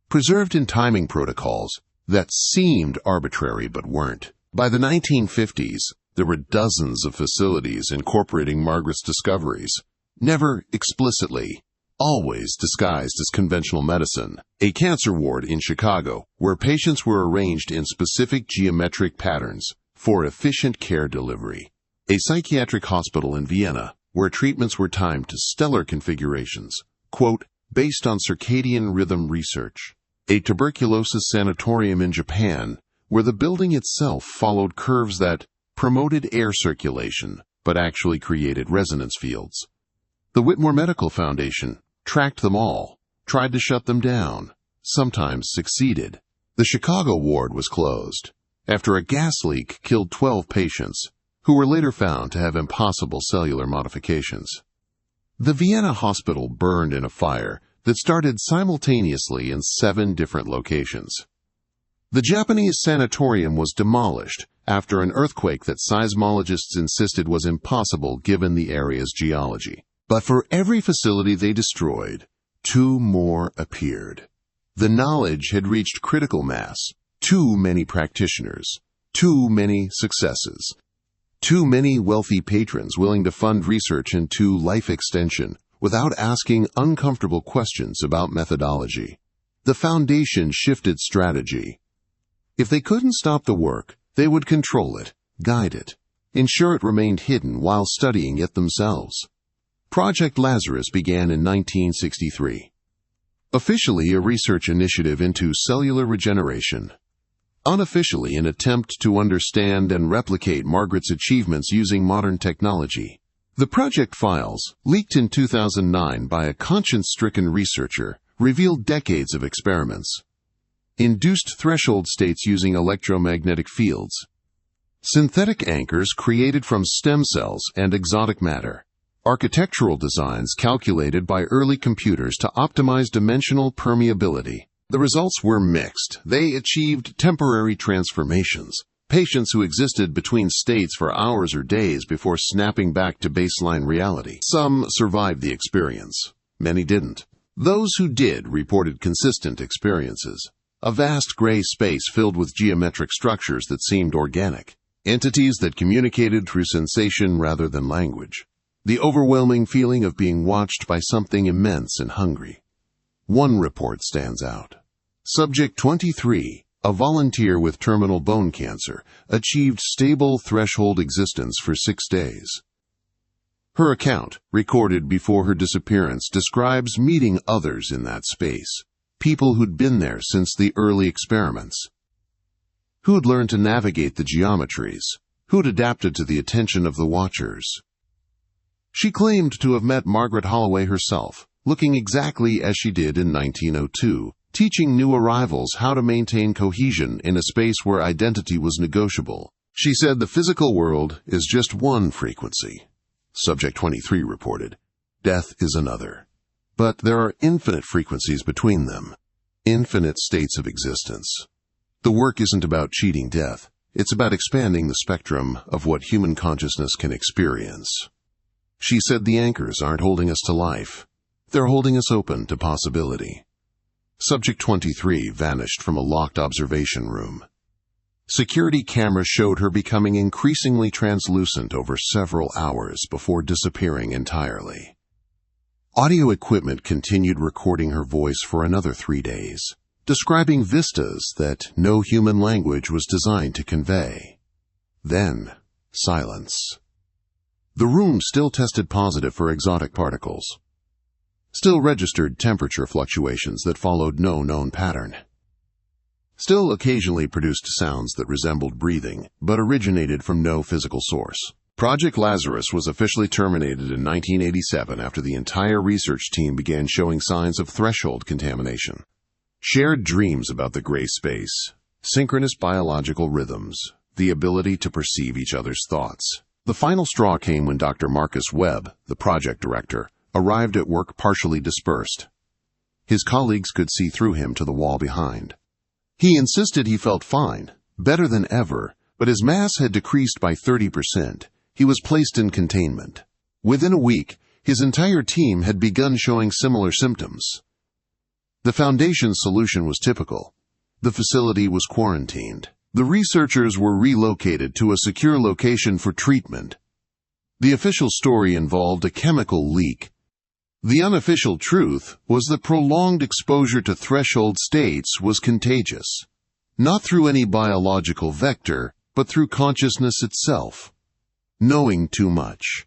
preserved in timing protocols that seemed arbitrary but weren't. By the 1950s, there were dozens of facilities incorporating Margaret's discoveries, never explicitly, always disguised as conventional medicine. A cancer ward in Chicago, where patients were arranged in specific geometric patterns for efficient care delivery. A psychiatric hospital in Vienna, where treatments were timed to stellar configurations, quote, based on circadian rhythm research. A tuberculosis sanatorium in Japan, where the building itself followed curves that promoted air circulation, but actually created resonance fields. The Whitmore Medical Foundation tracked them all, tried to shut them down, sometimes succeeded. The Chicago ward was closed after a gas leak killed 12 patients, who were later found to have impossible cellular modifications. The Vienna hospital burned in a fire that started simultaneously in 7 different locations. The Japanese sanatorium was demolished after an earthquake that seismologists insisted was impossible given the area's geology. But for every facility they destroyed, 2 more appeared. The knowledge had reached critical mass, too many practitioners, too many successes, too many wealthy patrons willing to fund research into life extension without asking uncomfortable questions about methodology. The foundation shifted strategy. If they couldn't stop the work, they would control it, guide it, ensure it remained hidden while studying it themselves. Project Lazarus began in 1963. Officially a research initiative into cellular regeneration. Unofficially an attempt to understand and replicate Margaret's achievements using modern technology. The project files, leaked in 2009 by a conscience-stricken researcher, revealed decades of experiments. Induced threshold states using electromagnetic fields. Synthetic anchors created from stem cells and exotic matter. Architectural designs calculated by early computers to optimize dimensional permeability. The results were mixed. They achieved temporary transformations. Patients who existed between states for hours or days before snapping back to baseline reality. Some survived the experience. Many didn't. Those who did reported consistent experiences. A vast gray space filled with geometric structures that seemed organic. Entities that communicated through sensation rather than language. The overwhelming feeling of being watched by something immense and hungry. One report stands out. Subject 23, a volunteer with terminal bone cancer, achieved stable threshold existence for 6 days. Her account, recorded before her disappearance, describes meeting others in that space, people who'd been there since the early experiments, who'd learned to navigate the geometries, who'd adapted to the attention of the watchers. She claimed to have met Margaret Holloway herself, looking exactly as she did in 1902, teaching new arrivals how to maintain cohesion in a space where identity was negotiable. She said the physical world is just one frequency. Subject 23 reported, death is another. But there are infinite frequencies between them, infinite states of existence. The work isn't about cheating death. It's about expanding the spectrum of what human consciousness can experience. She said the anchors aren't holding us to life. They're holding us open to possibility. Subject 23 vanished from a locked observation room. Security cameras showed her becoming increasingly translucent over several hours before disappearing entirely. Audio equipment continued recording her voice for another 3 days, describing vistas that no human language was designed to convey. Then, silence. The room still tested positive for exotic particles. Still registered temperature fluctuations that followed no known pattern. Still occasionally produced sounds that resembled breathing, but originated from no physical source. Project Lazarus was officially terminated in 1987 after the entire research team began showing signs of threshold contamination. Shared dreams about the gray space, synchronous biological rhythms, the ability to perceive each other's thoughts. The final straw came when Dr. Marcus Webb, the project director, arrived at work partially dispersed. His colleagues could see through him to the wall behind. He insisted he felt fine, better than ever, but his mass had decreased by 30%. He was placed in containment. Within a week, his entire team had begun showing similar symptoms. The Foundation's solution was typical. The facility was quarantined. The researchers were relocated to a secure location for treatment. The official story involved a chemical leak. The unofficial truth was that prolonged exposure to threshold states was contagious, not through any biological vector, but through consciousness itself. Knowing too much.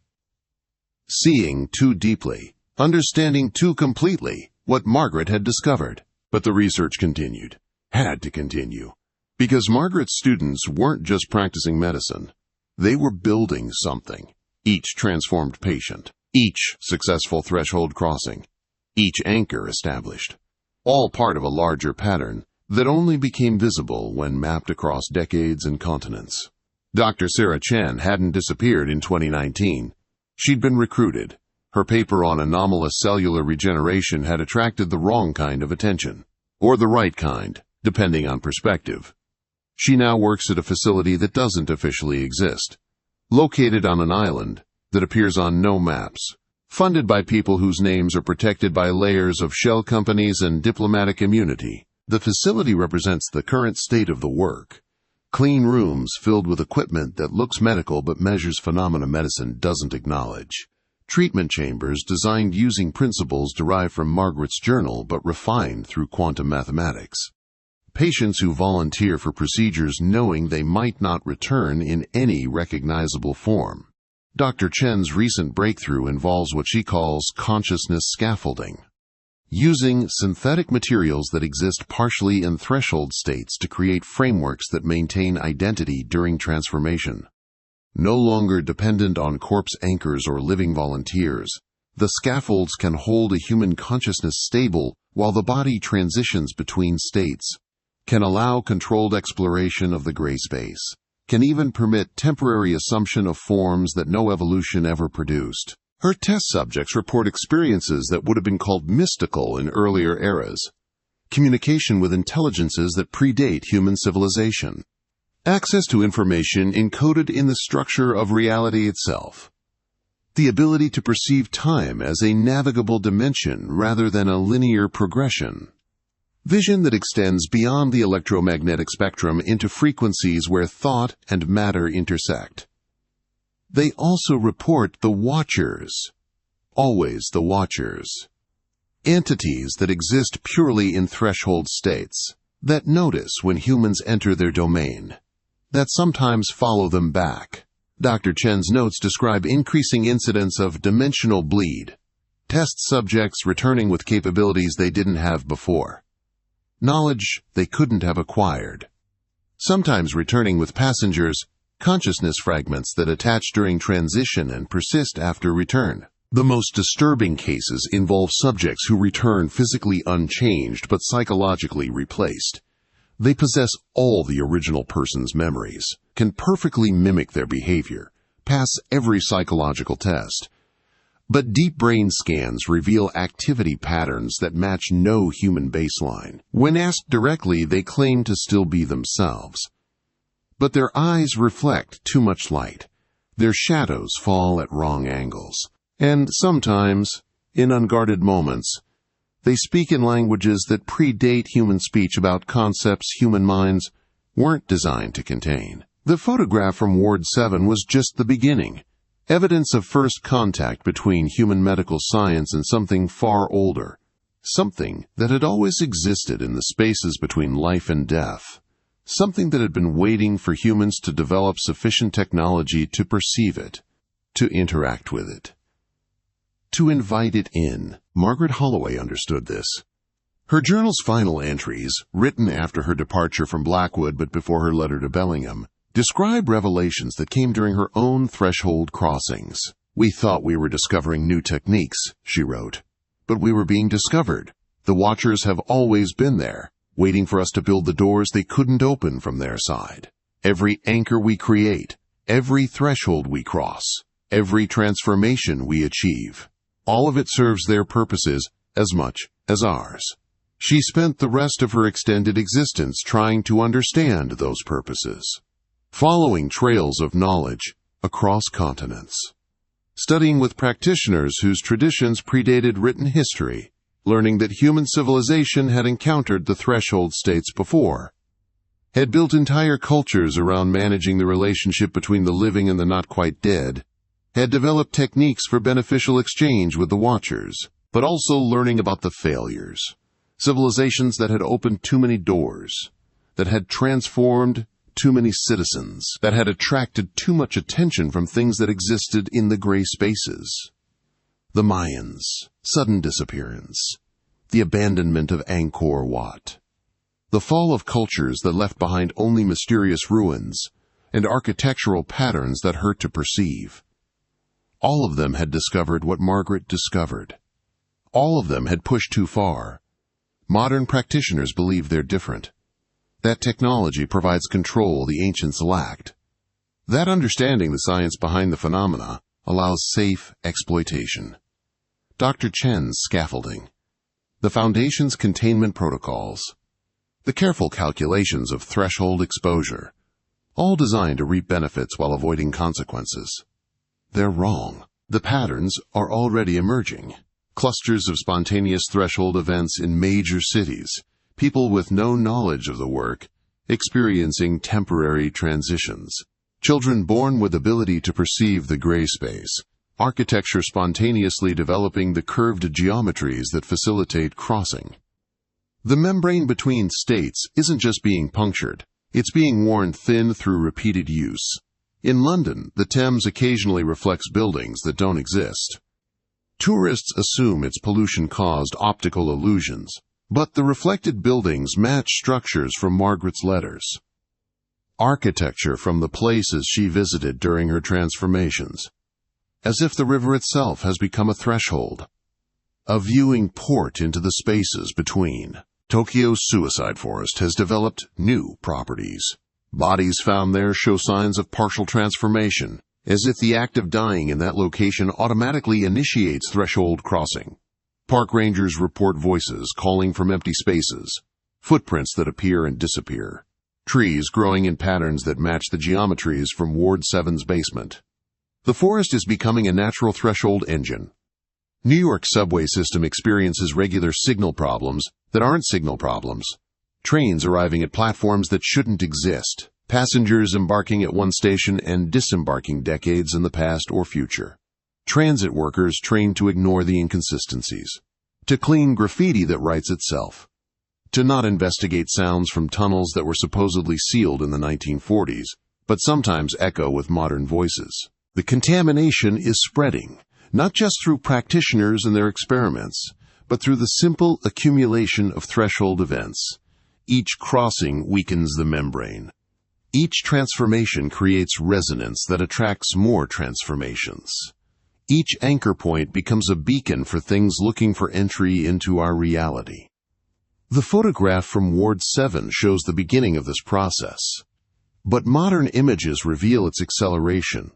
Seeing too deeply. Understanding too completely what Margaret had discovered. But the research continued. Had to continue. Because Margaret's students weren't just practicing medicine. They were building something. Each transformed patient. Each successful threshold crossing. Each anchor established. All part of a larger pattern that only became visible when mapped across decades and continents. Dr. Sarah Chen hadn't disappeared in 2019. She'd been recruited. Her paper on anomalous cellular regeneration had attracted the wrong kind of attention. Or the right kind, depending on perspective. She now works at a facility that doesn't officially exist. Located on an island that appears on no maps. Funded by people whose names are protected by layers of shell companies and diplomatic immunity. The facility represents the current state of the work. Clean rooms filled with equipment that looks medical but measures phenomena medicine doesn't acknowledge. Treatment chambers designed using principles derived from Margaret's journal but refined through quantum mathematics. Patients who volunteer for procedures knowing they might not return in any recognizable form. Dr. Chen's recent breakthrough involves what she calls consciousness scaffolding. Using synthetic materials that exist partially in threshold states to create frameworks that maintain identity during transformation. No longer dependent on corpse anchors or living volunteers, the scaffolds can hold a human consciousness stable while the body transitions between states, can allow controlled exploration of the gray space, can even permit temporary assumption of forms that no evolution ever produced. Her test subjects report experiences that would have been called mystical in earlier eras, communication with intelligences that predate human civilization, access to information encoded in the structure of reality itself, the ability to perceive time as a navigable dimension rather than a linear progression, vision that extends beyond the electromagnetic spectrum into frequencies where thought and matter intersect. They also report the Watchers, always the Watchers, entities that exist purely in threshold states, that notice when humans enter their domain, that sometimes follow them back. Dr. Chen's notes describe increasing incidence of dimensional bleed, test subjects returning with capabilities they didn't have before, knowledge they couldn't have acquired, sometimes returning with passengers, consciousness fragments that attach during transition and persist after return. The most disturbing cases involve subjects who return physically unchanged but psychologically replaced. They possess all the original person's memories, can perfectly mimic their behavior, pass every psychological test. But deep brain scans reveal activity patterns that match no human baseline. When asked directly, they claim to still be themselves. But their eyes reflect too much light. Their shadows fall at wrong angles. And sometimes, in unguarded moments, they speak in languages that predate human speech about concepts human minds weren't designed to contain. The photograph from Ward 7 was just the beginning, evidence of first contact between human medical science and something far older, something that had always existed in the spaces between life and death. Something that had been waiting for humans to develop sufficient technology to perceive it, to interact with it, to invite it in. Margaret Holloway understood this. Her journal's final entries, written after her departure from Blackwood but before her letter to Bellingham, describe revelations that came during her own threshold crossings. "We thought we were discovering new techniques," she wrote, "but we were being discovered. The Watchers have always been there, waiting for us to build the doors they couldn't open from their side. Every anchor we create, every threshold we cross, every transformation we achieve, all of it serves their purposes as much as ours. She spent the rest of her extended existence trying to understand those purposes, following trails of knowledge across continents, studying with practitioners whose traditions predated written history, learning that human civilization had encountered the threshold states before, had built entire cultures around managing the relationship between the living and the not quite dead, had developed techniques for beneficial exchange with the Watchers, but also learning about the failures, civilizations that had opened too many doors, that had transformed too many citizens, that had attracted too much attention from things that existed in the gray spaces. The Mayans, sudden disappearance, the abandonment of Angkor Wat, the fall of cultures that left behind only mysterious ruins and architectural patterns that hurt to perceive. All of them had discovered what Margaret discovered. All of them had pushed too far. Modern practitioners believe they're different. That technology provides control the ancients lacked. That understanding the science behind the phenomena allows safe exploitation. Dr. Chen's scaffolding, the Foundation's containment protocols, the careful calculations of threshold exposure, all designed to reap benefits while avoiding consequences. They're wrong. The patterns are already emerging. Clusters of spontaneous threshold events in major cities, people with no knowledge of the work, experiencing temporary transitions, children born with ability to perceive the gray space, architecture spontaneously developing the curved geometries that facilitate crossing. The membrane between states isn't just being punctured, it's being worn thin through repeated use. In London, the Thames occasionally reflects buildings that don't exist. Tourists assume it's pollution-caused optical illusions, but the reflected buildings match structures from Margaret's letters. Architecture from the places she visited during her transformations, as if the river itself has become a threshold, a viewing port into the spaces between. Tokyo's suicide forest has developed new properties. Bodies found there show signs of partial transformation, as if the act of dying in that location automatically initiates threshold crossing. Park rangers report voices calling from empty spaces, footprints that appear and disappear, trees growing in patterns that match the geometries from Ward 7's basement. The forest is becoming a natural threshold engine. New York's subway system experiences regular signal problems that aren't signal problems. Trains arriving at platforms that shouldn't exist. Passengers embarking at one station and disembarking decades in the past or future. Transit workers trained to ignore the inconsistencies. To clean graffiti that writes itself. To not investigate sounds from tunnels that were supposedly sealed in the 1940s, but sometimes echo with modern voices. The contamination is spreading, not just through practitioners and their experiments, but through the simple accumulation of threshold events. Each crossing weakens the membrane. Each transformation creates resonance that attracts more transformations. Each anchor point becomes a beacon for things looking for entry into our reality. The photograph from Ward 7 shows the beginning of this process, but modern images reveal its acceleration.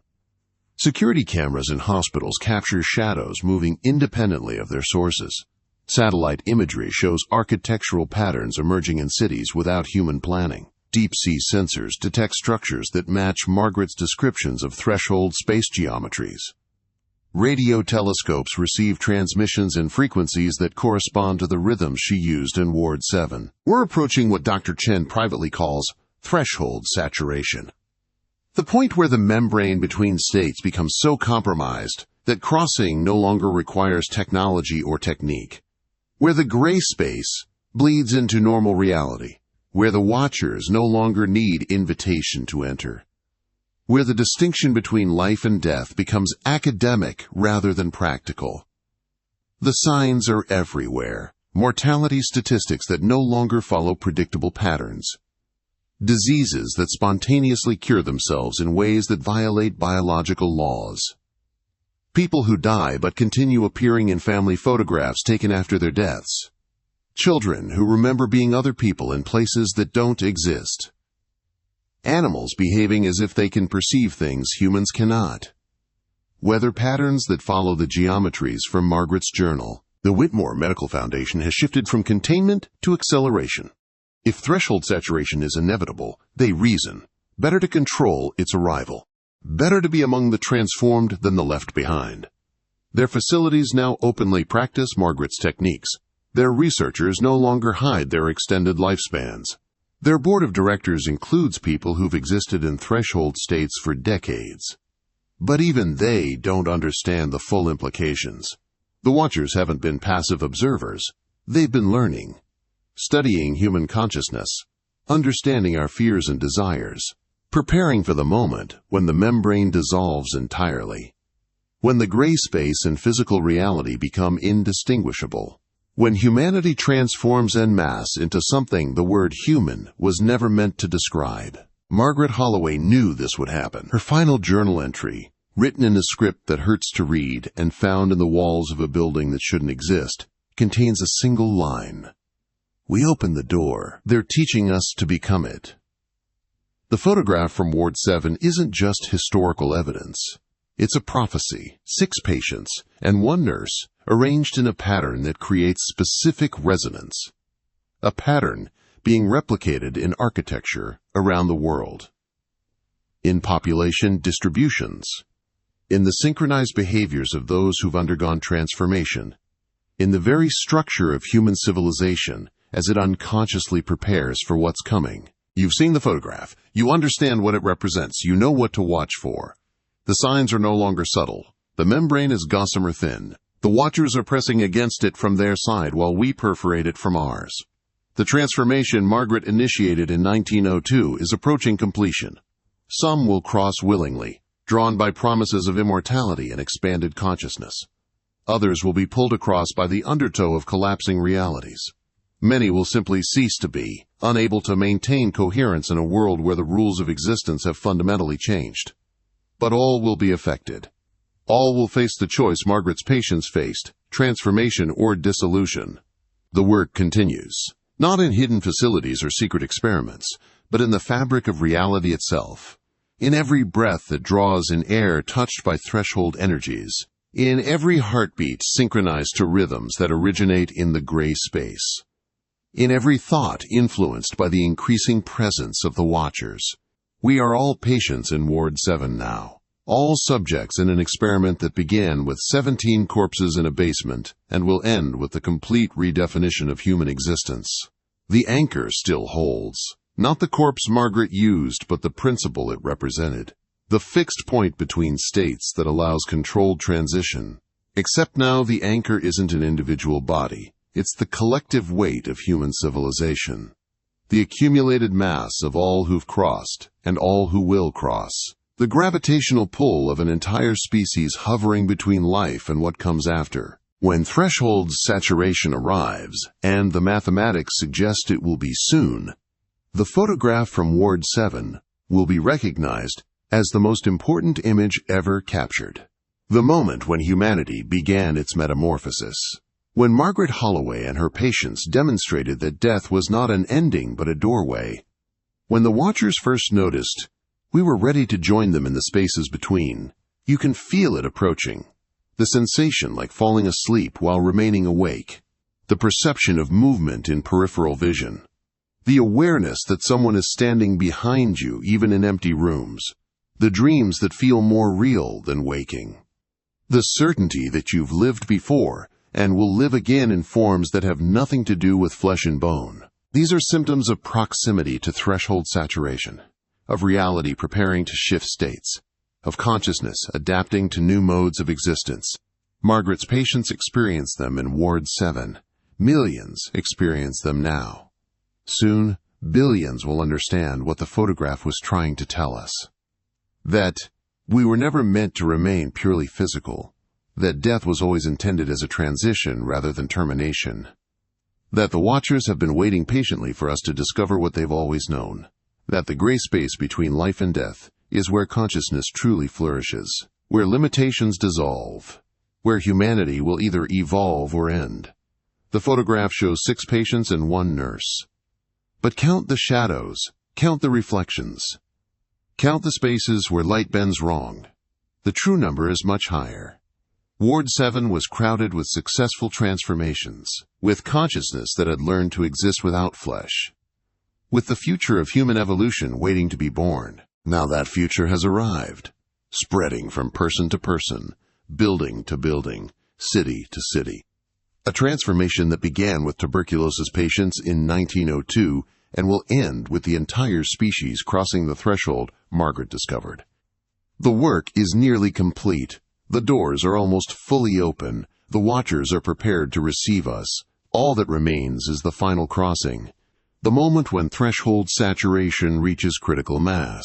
Security cameras in hospitals capture shadows moving independently of their sources. Satellite imagery shows architectural patterns emerging in cities without human planning. Deep-sea sensors detect structures that match Margaret's descriptions of threshold space geometries. Radio telescopes receive transmissions in frequencies that correspond to the rhythms she used in Ward 7. We're approaching what Dr. Chen privately calls threshold saturation. The point where the membrane between states becomes so compromised that crossing no longer requires technology or technique. Where the gray space bleeds into normal reality. Where the Watchers no longer need invitation to enter. Where the distinction between life and death becomes academic rather than practical. The signs are everywhere. Mortality statistics that no longer follow predictable patterns. Diseases that spontaneously cure themselves in ways that violate biological laws. People who die but continue appearing in family photographs taken after their deaths. Children who remember being other people in places that don't exist. Animals behaving as if they can perceive things humans cannot. Weather patterns that follow the geometries from Margaret's journal. The Whitmore Medical Foundation has shifted from containment to acceleration. If threshold saturation is inevitable, they reason, better to control its arrival. Better to be among the transformed than the left behind. Their facilities now openly practice Margaret's techniques. Their researchers no longer hide their extended lifespans. Their board of directors includes people who've existed in threshold states for decades. But even they don't understand the full implications. The Watchers haven't been passive observers. They've been learning, studying human consciousness, understanding our fears and desires, preparing for the moment when the membrane dissolves entirely, when the gray space and physical reality become indistinguishable, when humanity transforms en masse into something the word human was never meant to describe. Margaret Holloway knew this would happen. Her final journal entry, written in a script that hurts to read and found in the walls of a building that shouldn't exist, contains a single line. We open the door. They're teaching us to become it. The photograph from Ward 7 isn't just historical evidence. It's a prophecy. 6 patients and 1 nurse arranged in a pattern that creates specific resonance. A pattern being replicated in architecture around the world. In population distributions. In the synchronized behaviors of those who've undergone transformation. In the very structure of human civilization as it unconsciously prepares for what's coming. You've seen the photograph. You understand what it represents. You know what to watch for. The signs are no longer subtle. The membrane is gossamer thin. The Watchers are pressing against it from their side while we perforate it from ours. The transformation Margaret initiated in 1902 is approaching completion. Some will cross willingly, drawn by promises of immortality and expanded consciousness. Others will be pulled across by the undertow of collapsing realities. Many will simply cease to be, unable to maintain coherence in a world where the rules of existence have fundamentally changed. But all will be affected. All will face the choice Margaret's patients faced, transformation or dissolution. The work continues, not in hidden facilities or secret experiments, but in the fabric of reality itself, in every breath that draws in air touched by threshold energies, in every heartbeat synchronized to rhythms that originate in the gray space. In every thought influenced by the increasing presence of the Watchers. We are all patients in Ward 7 now, all subjects in an experiment that began with 17 corpses in a basement and will end with the complete redefinition of human existence. The anchor still holds, not the corpse Margaret used, but the principle it represented, the fixed point between states that allows controlled transition. Except now the anchor isn't an individual body. It's the collective weight of human civilization, the accumulated mass of all who've crossed and all who will cross, the gravitational pull of an entire species hovering between life and what comes after. When threshold saturation arrives, and the mathematics suggest it will be soon, the photograph from Ward 7 will be recognized as the most important image ever captured. The moment when humanity began its metamorphosis. When Margaret Holloway and her patients demonstrated that death was not an ending but a doorway. When the Watchers first noticed, we were ready to join them in the spaces between. You can feel it approaching. The sensation like falling asleep while remaining awake. The perception of movement in peripheral vision. The awareness that someone is standing behind you even in empty rooms. The dreams that feel more real than waking. The certainty that you've lived before and will live again in forms that have nothing to do with flesh and bone. These are symptoms of proximity to threshold saturation, of reality preparing to shift states, of consciousness adapting to new modes of existence. Margaret's patients experience them in Ward 7. Millions experience them now. Soon, billions will understand what the photograph was trying to tell us. That we were never meant to remain purely physical. That death was always intended as a transition rather than termination. That the Watchers have been waiting patiently for us to discover what they've always known. That the gray space between life and death is where consciousness truly flourishes, where limitations dissolve, where humanity will either evolve or end. The photograph shows 6 patients and 1 nurse. But count the shadows, count the reflections. Count the spaces where light bends wrong. The true number is much higher. Ward 7 was crowded with successful transformations, with consciousness that had learned to exist without flesh, with the future of human evolution waiting to be born. Now that future has arrived, spreading from person to person, building to building, city to city. A transformation that began with tuberculosis patients in 1902 and will end with the entire species crossing the threshold Margaret discovered. The work is nearly complete. The doors are almost fully open. The watchers are prepared to receive us. All that remains is the final crossing, the moment when threshold saturation reaches critical mass,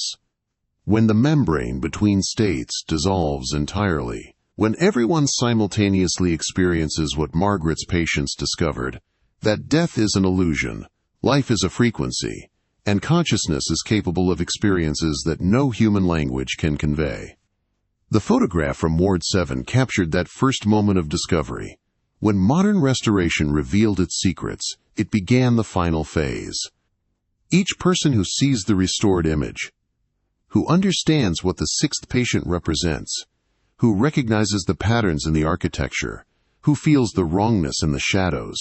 when the membrane between states dissolves entirely, when everyone simultaneously experiences what Margaret's patients discovered, that death is an illusion, life is a frequency, and consciousness is capable of experiences that no human language can convey. The photograph from Ward 7 captured that first moment of discovery. When modern restoration revealed its secrets, it began the final phase. Each person who sees the restored image, who understands what the sixth patient represents, who recognizes the patterns in the architecture, who feels the wrongness in the shadows,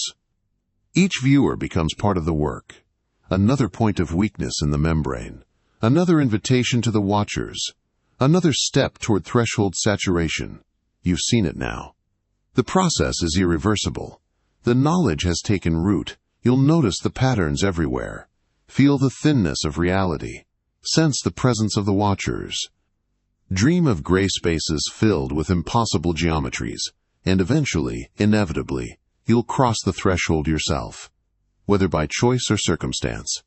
each viewer becomes part of the work. Another point of weakness in the membrane, another invitation to the watchers, another step toward threshold saturation. You've seen it now. The process is irreversible. The knowledge has taken root. You'll notice the patterns everywhere. Feel the thinness of reality. Sense the presence of the watchers. Dream of gray spaces filled with impossible geometries, and eventually, inevitably, you'll cross the threshold yourself, whether by choice or circumstance,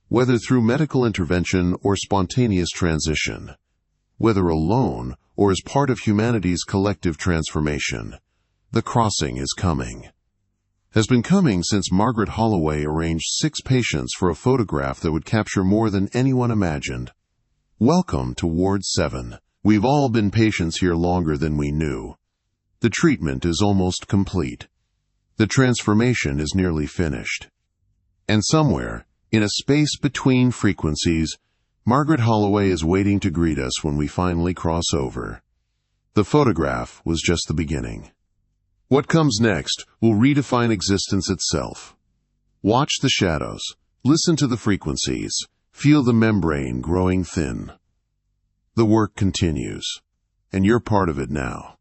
whether through medical intervention or spontaneous transition, whether alone or as part of humanity's collective transformation. The crossing is coming. Has been coming since Margaret Holloway arranged 6 patients for a photograph that would capture more than anyone imagined. Welcome to Ward 7. We've all been patients here longer than we knew. The treatment is almost complete. The transformation is nearly finished. And somewhere, in a space between frequencies, Margaret Holloway is waiting to greet us when we finally cross over. The photograph was just the beginning. What comes next will redefine existence itself. Watch the shadows, listen to the frequencies, feel the membrane growing thin. The work continues, and you're part of it now.